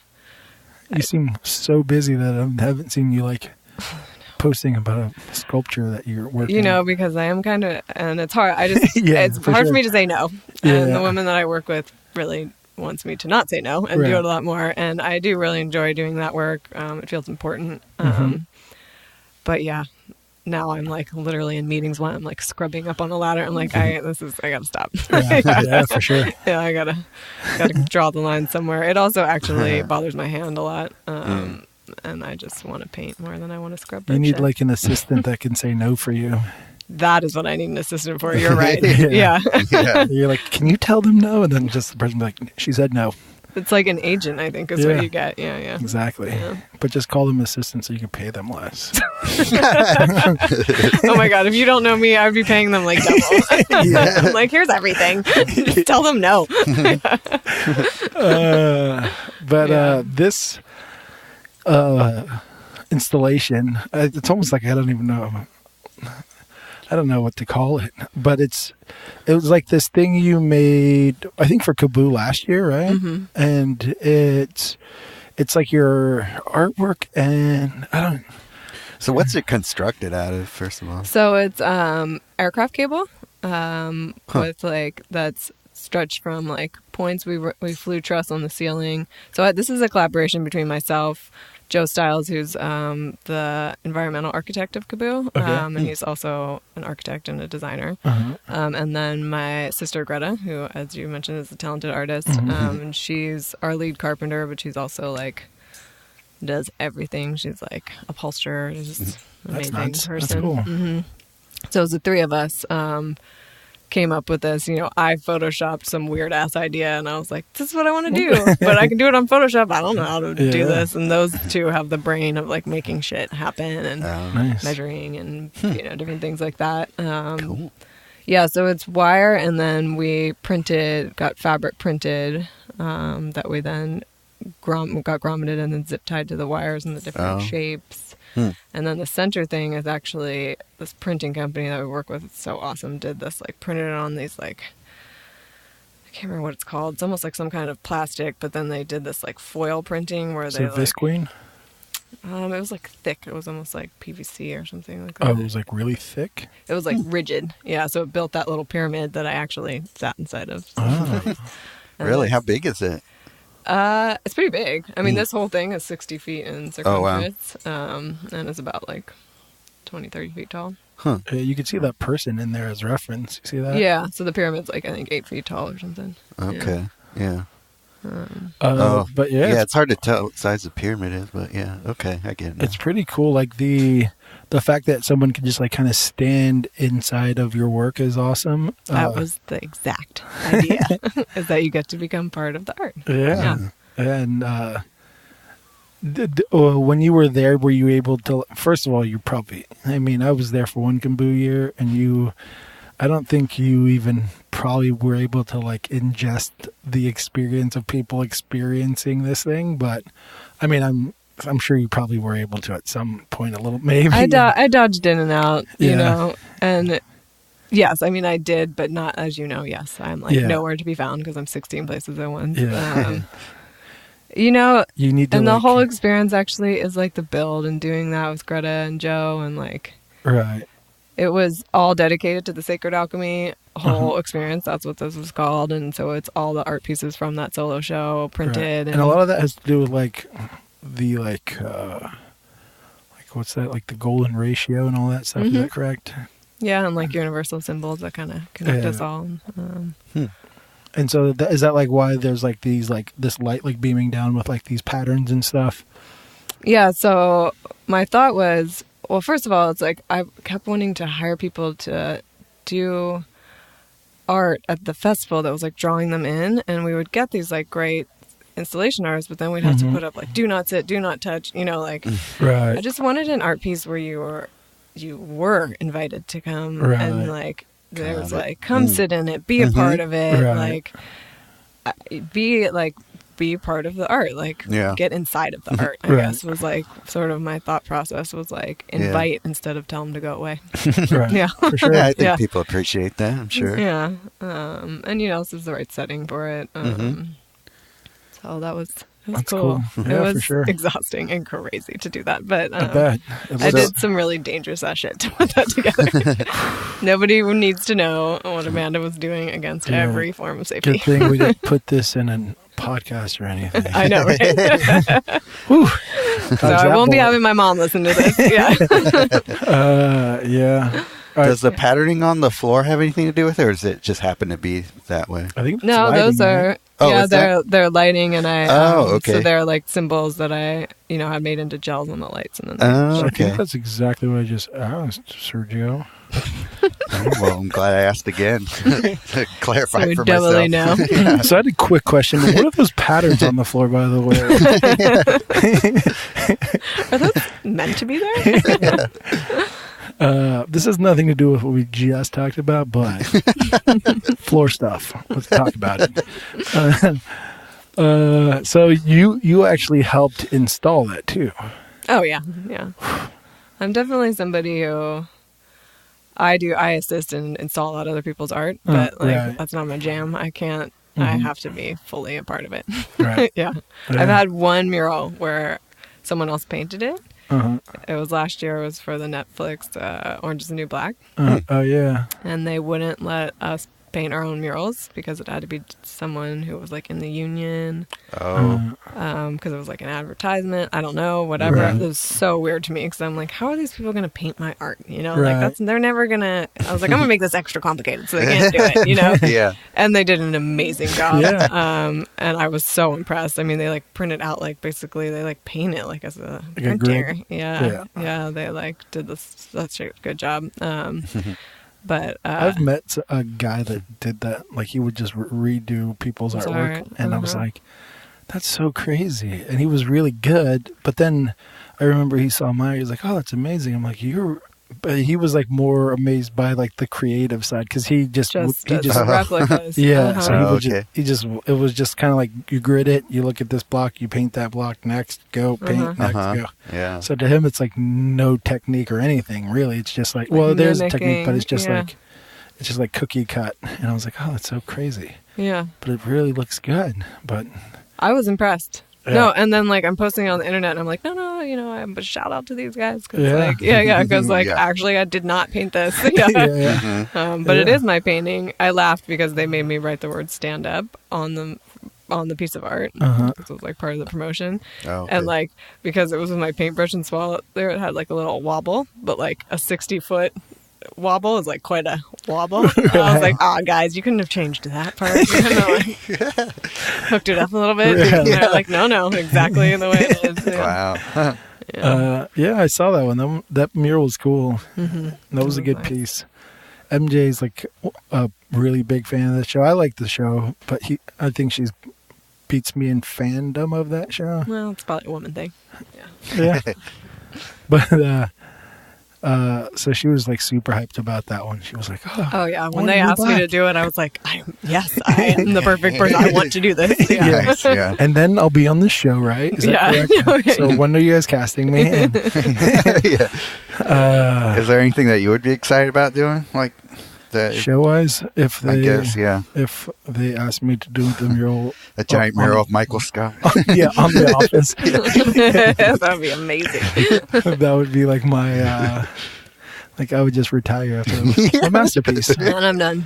You seem so busy that I haven't seen you like posting about a sculpture that you're working on. because I am kind of, and it's hard. Yeah, it's hard for me to say no. Yeah. And the woman that I work with really wants me to not say no and do it a lot more. And I do really enjoy doing that work. It feels important. But yeah, now I'm like literally in meetings when I'm like scrubbing up on the ladder. I'm like, I gotta stop. Yeah, for sure. Yeah, I gotta draw the line somewhere. It also actually bothers my hand a lot. And I just want to paint more than I want to scrub. You need like an assistant that can say no for you. That is what I need an assistant for. You're right. Yeah. You're like, can you tell them no? And then just the person be like, she said no. It's like an agent, I think, is what you get. Yeah. Exactly. Yeah. But just call them assistants so you can pay them less. Oh my God. If you don't know me, I'd be paying them like double. I'm like, here's everything. Just tell them no. This installation, it's almost like I don't know what to call it, but it was like this thing you made, I think for Kaboo last year, right? Mm-hmm. And it's like your artwork, and I don't. So what's it constructed out of, first of all? So it's aircraft cable with like that's stretched from like points. We flew truss on the ceiling. So this is a collaboration between myself, Joe Stiles, who's the environmental architect of Kaboo, and he's also an architect and a designer. And then my sister Greta, who, as you mentioned, is a talented artist, and she's our lead carpenter, but she's also like does everything. She's like upholsterer, just amazing person. That's cool. So it was the three of us. Came up with this, I photoshopped some weird ass idea and I was like, this is what I want to do, but I can do it on Photoshop. I don't know how to do this. And those two have the brain of like making shit happen and measuring and, different things like that. Cool. Yeah. So it's wire. And then we got fabric printed, that we then got grommeted and then zip tied to the wires in the different shapes. And then the center thing is actually this printing company that we work with. It's so awesome. Did this, like printed it on these like, I can't remember what it's called. It's almost like some kind of plastic, but then they did this like foil printing where they visqueen? It was like thick. It was almost like PVC or something like that. Oh, it was like really thick? It was like rigid. Yeah. So it built that little pyramid that I actually sat inside of. Oh. Really? How big is it? It's pretty big. I mean, this whole thing is 60 feet in circumference, and it's about like 20, 30 feet tall. Huh. You can see that person in there as reference. You see that? Yeah. So the pyramid's like, I think 8 feet tall or something. Okay. Yeah. But yeah, it's hard to tell what size the pyramid is, but yeah, okay, I get it now. It's pretty cool. Like the fact that someone can just like kind of stand inside of your work is awesome. That was the exact idea, is that you get to become part of the art. Yeah. And when you were there, were you able to, first of all, I was there for one Kaboo year, and I don't think you even probably were able to like ingest the experience of people experiencing this thing. But I mean, I'm sure you probably were able to at some point a little, maybe. I dodged in and out, you Yeah. know, and yes, I mean, I did, but not, as you know, yes, I'm like nowhere to be found because I'm 16 places at once. Yeah. You know, You need to, and the like, whole experience actually is like the build and doing that with Greta and Joe, and like, right. it was all dedicated to the Sacred Alchemy whole experience. That's what this was called. And so it's all the art pieces from that solo show printed. Right. And a lot of that has to do with like the like what's that, like the golden ratio and all that stuff. Is that correct? Yeah, and like universal symbols that kind of connect us all. And so is that like why there's like these, like this light like beaming down with like these patterns and stuff? Yeah, so my thought was, well, first of all, it's like I kept wanting to hire people to do art at the festival that was like drawing them in, and we would get these like great installation artists, but then we'd have to put up like do not sit, do not touch, you know, like Right. I just wanted an art piece where you were invited to come and like there was like come sit in it, be a part of it, like be part of the art, like get inside of the art, I guess was like sort of my thought process was like invite instead of tell them to go away. Right. Yeah, for sure. Yeah, I think people appreciate that, I'm sure. Yeah. And you know, this is the right setting for it. So that was That's cool. cool. It Yeah, was for sure. exhausting and crazy to do that, but I bet. I did some really dangerous ass shit to put that together. Nobody needs to know what Amanda was doing against every form of safety. Good thing we didn't put this in a podcast or anything. I know, right? So I won't be having my mom listen to this. Yeah. Yeah. Does the patterning on the floor have anything to do with it, or does it just happen to be that way? I think No, those are they're lighting, and I so they're like symbols that I had made into gels on the lights, and then I think that's exactly what I just asked, Sergio. Well, I'm glad I asked again to clarify so for doubly myself. Know. So I had a quick question. What are those patterns on the floor, by the way? Are those meant to be there? This has nothing to do with what we just talked about, but floor stuff. Let's talk about it. So you actually helped install that too. Oh yeah. I'm definitely somebody who I assist and install a lot of other people's art, but that's not my jam. I can't. I have to be fully a part of it. Right. Yeah. I've had one mural where someone else painted it. It was last year. It was for the Netflix Orange is the New Black. Oh yeah. And they wouldn't let us paint our own murals because it had to be someone who was like in the union. Because it was like an advertisement. I don't know, whatever. Right. It was so weird to me because I'm like, how are these people going to paint my art? You know, like they're never going to. I was like, I'm going to make this extra complicated so they can't do it. You know. Yeah. And they did an amazing job. Yeah. And I was so impressed. I mean, they like printed out like basically they like paint it like as a Like printer. Yeah. They like did such a good job. But I've met a guy that did that. Like he would just redo people's artwork, and I was like, "That's so crazy." And he was really good. But then I remember he saw mine. He was like, "Oh, that's amazing." I'm like, But he was like more amazed by like the creative side because he just replicas. Yeah. So it was just kind of like you grid it, you look at this block, you paint that block, next go paint, next go. Yeah. So to him, it's like no technique or anything really. It's just like well, there's a technique, but it's just like it's just like cookie cut. And I was like, oh, that's so crazy. Yeah. But it really looks good. But I was impressed. Yeah. No, and then like I'm posting it on the internet and I'm like, no, but shout out to these guys because actually I did not paint this. But it is my painting. I laughed because they made me write the word stand up on the piece of art. This was like part of the promotion. And like because it was with my paintbrush and swallow there, it had like a little wobble, but like a 60-foot wobble is like quite a wobble. I was like, guys, you couldn't have changed that part. Hooked it up a little bit. And they're like, no, exactly the way it is. Wow. I saw that one. That mural was cool. That was a good piece. MJ's like a really big fan of the show. I like the show, but I think she's beats me in fandom of that show. Well, it's probably a woman thing. Yeah. But So she was like super hyped about that one. She was like, "Oh yeah!" When they asked me to do it, I was like, "Yes, I am the perfect person. I want to do this." Yeah. Nice, yeah. And then I'll be on the show, right? Is that correct? So when are you guys casting me? Yeah. Is there anything that you would be excited about doing, like that? Show wise, if they, I guess, yeah. If they asked me to do the mural, A giant mural of Michael Scott. yeah, on the office, That would be amazing. that would be like my. Like I would just retire after a masterpiece. And I'm done.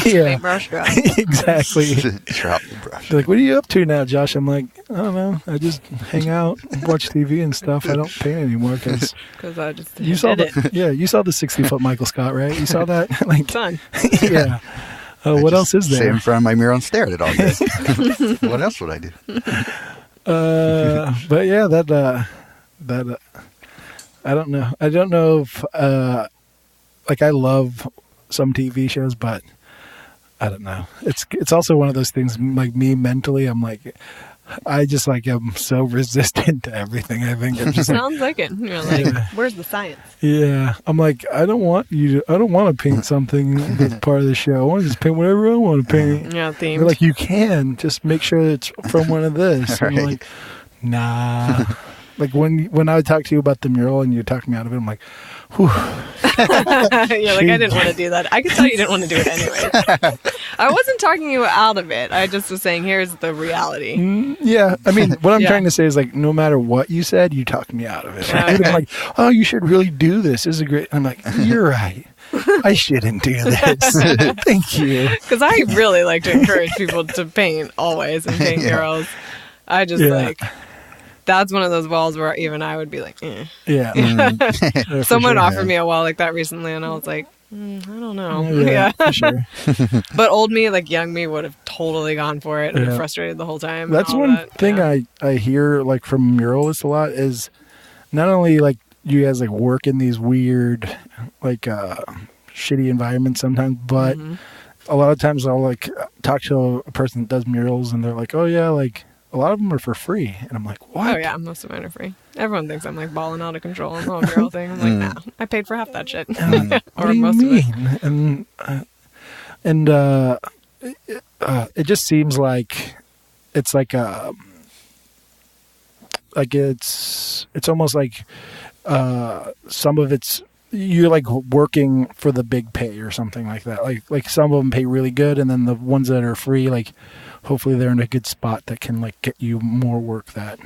Yeah, Brush drop. Exactly. Drop the brush. They're like, what are you up to now, Josh? I'm like, I don't know. I just hang out, watch TV and stuff. I don't paint anymore because I just you saw did it. Yeah, you saw the 60-foot Michael Scott, right? You saw that? Like, Done. Yeah. What else is Sit there? in front of my mirror and stare at it all day. What else would I do? But yeah, that I don't know. I don't know if like I love some TV shows, but I don't know. It's also one of those things. Like me mentally, I'm like, I just like am so resistant to everything. I think I'm just Sounds like it. You're like, where's the science? Yeah, I'm like, I don't want to paint something that's part of the show. I want to just paint whatever I want to paint. Yeah, theme. They're like, you can just make sure it's from one of this. Right. I'm like, nah. Like when I would talk to you about the mural and you talked me out of it, I'm like, whew. You're like, I didn't want to do that. I could tell you didn't want to do it anyway. I wasn't talking you out of it. I just was saying, here's the reality. Yeah, I mean, what I'm Yeah. trying to say is like, no matter what you said, you talked me out of it. Okay. I'm like, oh, you should really do this. This is a great. I'm like, you're right. I shouldn't do this. Thank you. Because I really like to encourage people to paint always and paint murals. I just like, that's one of those walls where even I would be like, eh. Yeah. Yeah, Someone for sure. offered me a wall like that recently, and I was like, I don't know. Yeah, for sure. But old me, like young me, would have totally gone for it and Yeah. frustrated the whole time. and That's all one that. thing Yeah. I hear like from muralists a lot is not only like you guys like work in these weird like shitty environments sometimes, but a lot of times I'll like talk to a person that does murals and they're like, oh yeah, like a lot of them are for free, and I'm like, what? Oh yeah, most of mine are free. Everyone thinks I'm like balling out of control on the whole mural thing. I'm like, nah, I paid for half that shit. What Or do you most of it. mean? And it just seems like it's like it's almost like some of it's you're like working for the big pay or something like that. Like some of them pay really good, and then the ones that are free, like hopefully they're in a good spot that can like get you more work that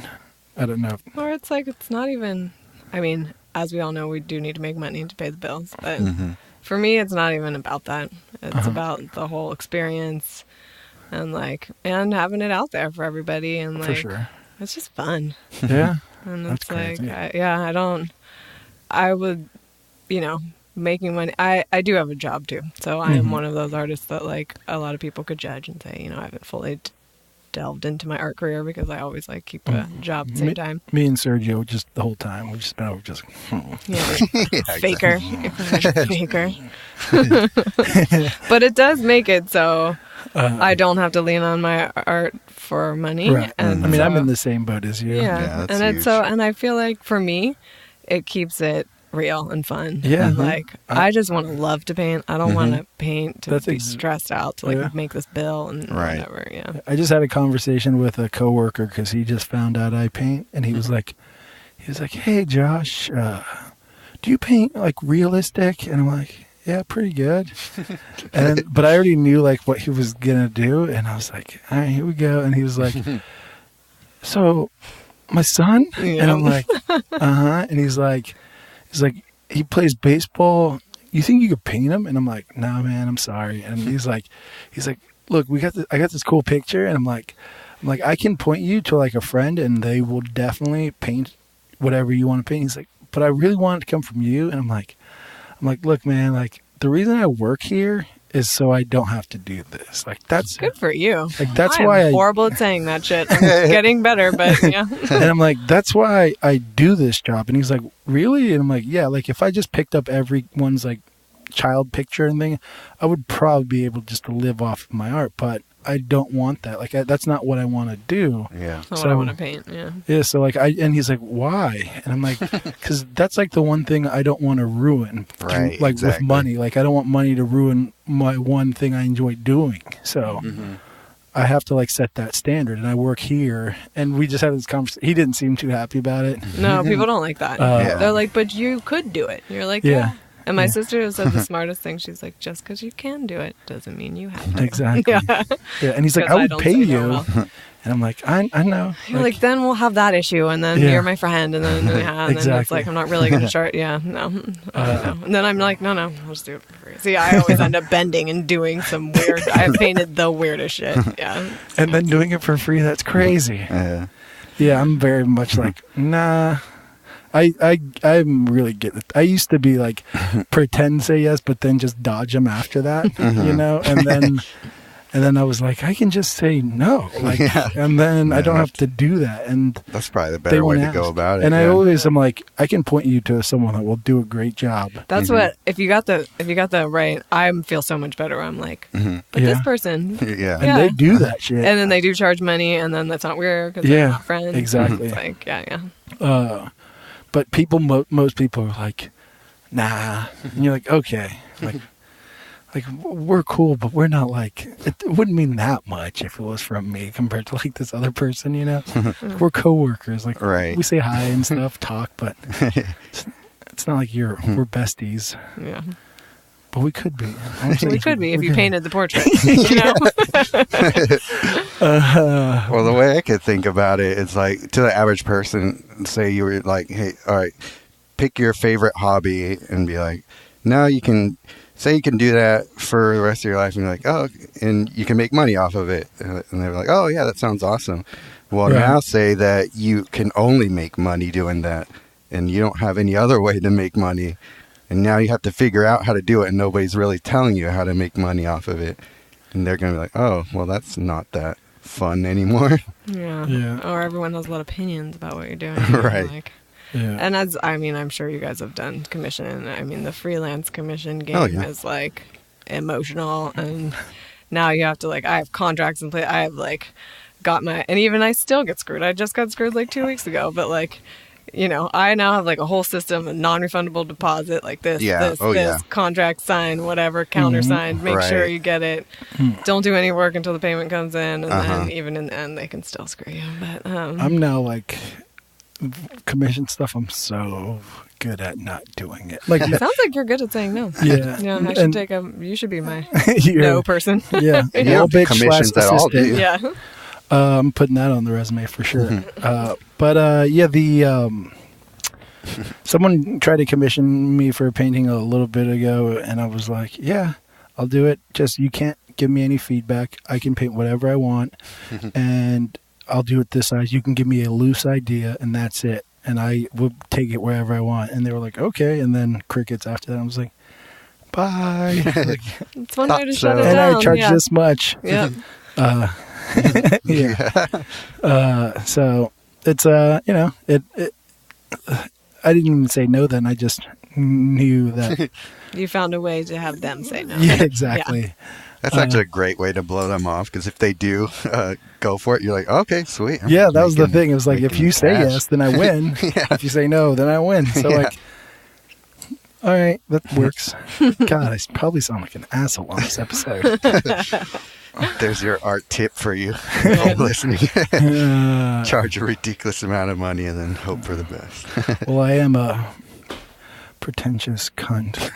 I don't know. Or it's like, it's not even, I mean, as we all know, we do need to make money to pay the bills. But for me, it's not even about that. It's about the whole experience and like, and having it out there for everybody. And like, For sure. it's just fun. Yeah. And That's it's like, crazy. I would, you know, making money. I do have a job too. So I am one of those artists that like a lot of people could judge and say, you know, I haven't fully delved into my art career because I always like keep a job at the same time. Me and Sergio just the whole time we've just been over just Yeah. Yeah, Faker. Faker. But it does make it so I don't have to lean on my art for money. right. And I mean, I'm so- in the same boat as you. Yeah, that's and it's huge. so, and I feel like for me, it keeps it real and fun. Yeah. And like, I just want to love to paint. I don't want to paint to That's be stressed out to like yeah. make this bill and Right. whatever. Yeah. I just had a conversation with a coworker because he just found out I paint, and he was like, "Hey, Josh, do you paint like realistic?" And I'm like, "Yeah, pretty good." But I already knew like what he was gonna do, and I was like, "All right, here we go." And he was like, "So, my son?" And I'm like, "Uh-huh." And he's like, he plays baseball. You think you could paint him? And I'm like, "No, man, I'm sorry." And he's like, "Look, I got this cool picture," and I'm like, I can point you to like a friend, and they will definitely paint whatever you want to paint. He's like, "But I really want it to come from you." And I'm like, "Look, man, like the reason I work here is so I don't have to do this. Like that's Good for you. like that's I why am I horrible at saying that shit. I'm getting better, but yeah. and I'm like, that's why I do this job." And he's like, "Really?" And I'm like, "Yeah, like if I just picked up everyone's like child picture and thing, I would probably be able just to live off of my art, but I don't want that. Like, that's not what I want to do. Yeah. That's not what I want to paint. Yeah. Yeah. So like, and he's like, why? And I'm like, because that's like the one thing I don't want to ruin. Right. Like exactly. with money, like I don't want money to ruin my one thing I enjoy doing. So I have to like set that standard, and I work here, and we just had this conversation. He didn't seem too happy about it. No, people don't like that. Yeah. They're like, but you could do it. You're like, Yeah. And my sister said the smartest thing. She's like, just because you can do it doesn't mean you have to. Exactly. Yeah. Yeah. And he's like, 'Cause I would don't pay say you. no well. And I'm like, I know. You're like, then we'll have that issue, and then Yeah. you're my friend, and then and then it's Exactly. like I'm not really gonna start. Yeah, no. And then I'm like, no, I'll just do it for free. See, I always end up bending and doing some weird. I painted the weirdest shit. Yeah. and then doing it for free, that's crazy. Yeah, I'm very much like, nah. I'm really good. I used to be like, pretend say yes, but then just dodge them after that, you know? And then I was like, I can just say no. Like, and then I don't have to do that. And that's probably the they better way won't to go ask. about it. And I always am like, I can point you to someone that will do a great job. That's what if you got the right. I feel so much better. I'm like, but this person, Yeah. And they do that shit. and then they do charge money, and then that's not weird because they're not friends. exactly. It's like, yeah. But people, most people are like, nah. And you're like, okay. Like, we're cool, but we're not like, it wouldn't mean that much if it was from me compared to like this other person, you know? We're coworkers. Like, Right. we say hi and stuff, talk, but it's not like we're besties. Yeah. But we could be. We could be if you painted the portrait. Well, the way I could think about it is like, to the average person, say you were like, hey, all right, pick your favorite hobby, and be like, no, you can say you can do that for the rest of your life, and you're like, oh, and you can make money off of it. And they're like, oh yeah, that sounds awesome. Well, now say that you can only make money doing that, and you don't have any other way to make money. And now you have to figure out how to do it, and nobody's really telling you how to make money off of it. And they're going to be like, oh, well, that's not that fun anymore. Yeah. Or everyone has a lot of opinions about what you're doing. Right. Like, Yeah. and I'm sure you guys have done commission. I mean, the freelance commission game is like emotional. And now you have to I have contracts in place. I have and even I still get screwed. I just got screwed 2 weeks ago, but I now have a whole system of non-refundable deposit, this contract signed, whatever, countersigned, make sure you get it. Don't do any work until the payment comes in, and then even in the end, they can still screw you. But I'm now commission stuff. I'm so good at not doing it. it sounds like you're good at saying no. Yeah. You should be my yeah. no person. Yeah. You don't do commissions at all, do you? Yeah. I'm putting that on the resume for sure. Someone tried to commission me for a painting a little bit ago, and I was like, yeah, I'll do it. Just, you can't give me any feedback. I can paint whatever I want, and I'll do it this size. You can give me a loose idea, and that's it. And I will take it wherever I want. And they were like, okay. And then crickets after that. I was like, bye. It's one way to shut it and down. I charge this much. Yeah. So it's I didn't even say no then. I just knew that You found a way to have them say no. yeah, exactly. Yeah. That's actually a great way to blow them off, because if they do go for it, you're like, okay, sweet. Yeah, that was the thing. It was like, if you say cash. yes, then I win. If you say no, then I win. So all right, that works. God, I probably sound like an asshole on this episode. There's your art tip for you, all listening. Charge a ridiculous amount of money and then hope for the best. Well, I am a pretentious cunt.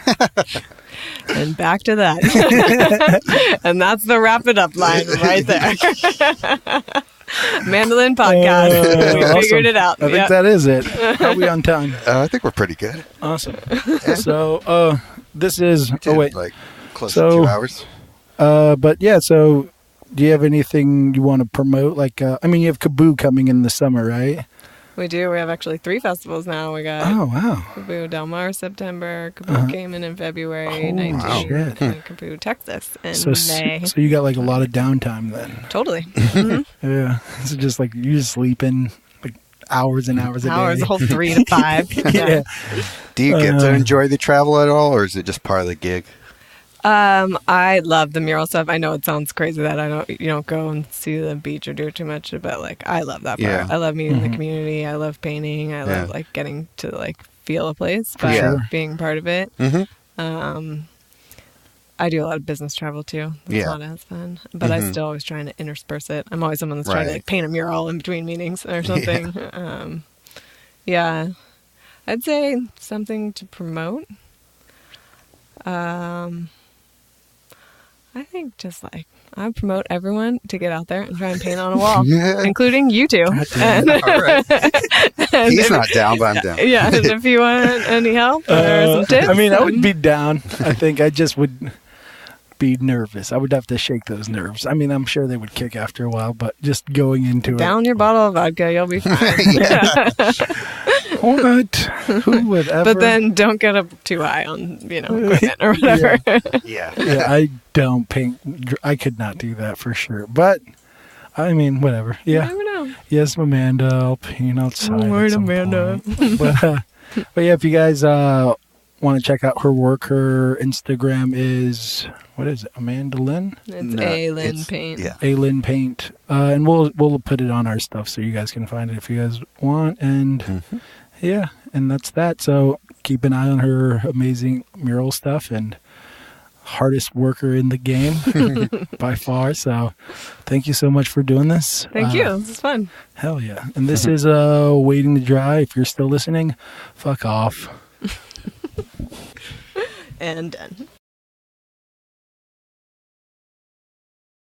And back to that. And that's the wrap it up line right there. Amandalynn podcast. We Awesome. figured it out. I think that is it. Are we on time? I think we're pretty good. Awesome. So, this is... We did, wait. Close to 2 hours. But yeah, so do you have anything you want to promote? You have Kaboo coming in the summer, right? We do. We have actually 3 festivals now. We got Kaboo Del Mar September, Kaboo came in February 19th, and Kaboo Texas in May. So you got a lot of downtime then. Totally. Yeah. So just you just sleep in hours and hours a day. Hours, a whole 3 to 5. Yeah. Do you get to enjoy the travel at all, or is it just part of the gig? I love the mural stuff. I know it sounds crazy that you don't go and see the beach or do it too much, but like I love that part. Yeah. I love meeting the community. I love painting. I love like getting to like feel a place by being part of it. I do a lot of business travel too. It's not as fun, but I still always trying to intersperse it. I'm always someone that's trying to like paint a mural in between meetings or something. I'd say something to promote. I think just like I promote everyone to get out there and try and paint on a wall, including you two. And, All right. He's not down, but I'm down. Yeah, and if you want any help or some tips. I mean, I would be down. I think I just would be nervous. I would have to shake those nerves. I mean, I'm sure they would kick after a while, but just going into down your bottle of vodka, you'll be fine. What? Who would ever? But then don't get up too high on, equipment or whatever. Yeah. I don't paint. I could not do that for sure. But, I mean, whatever. Yeah. You never know. Yes, Amanda, I'll paint outside. All right, Amanda. But yeah, if you guys want to check out her work, her Instagram is, what is it, Amandalynn? It's Amandalynn Paint. Yeah. Amandalynn Paint. And we'll put it on our stuff so you guys can find it if you guys want. And yeah, and that's that. So keep an eye on her amazing mural stuff, and hardest worker in the game by far. So thank you so much for doing this. Thank you. This is fun. Hell yeah. And this is Waiting to Dry. If you're still listening, fuck off. And done.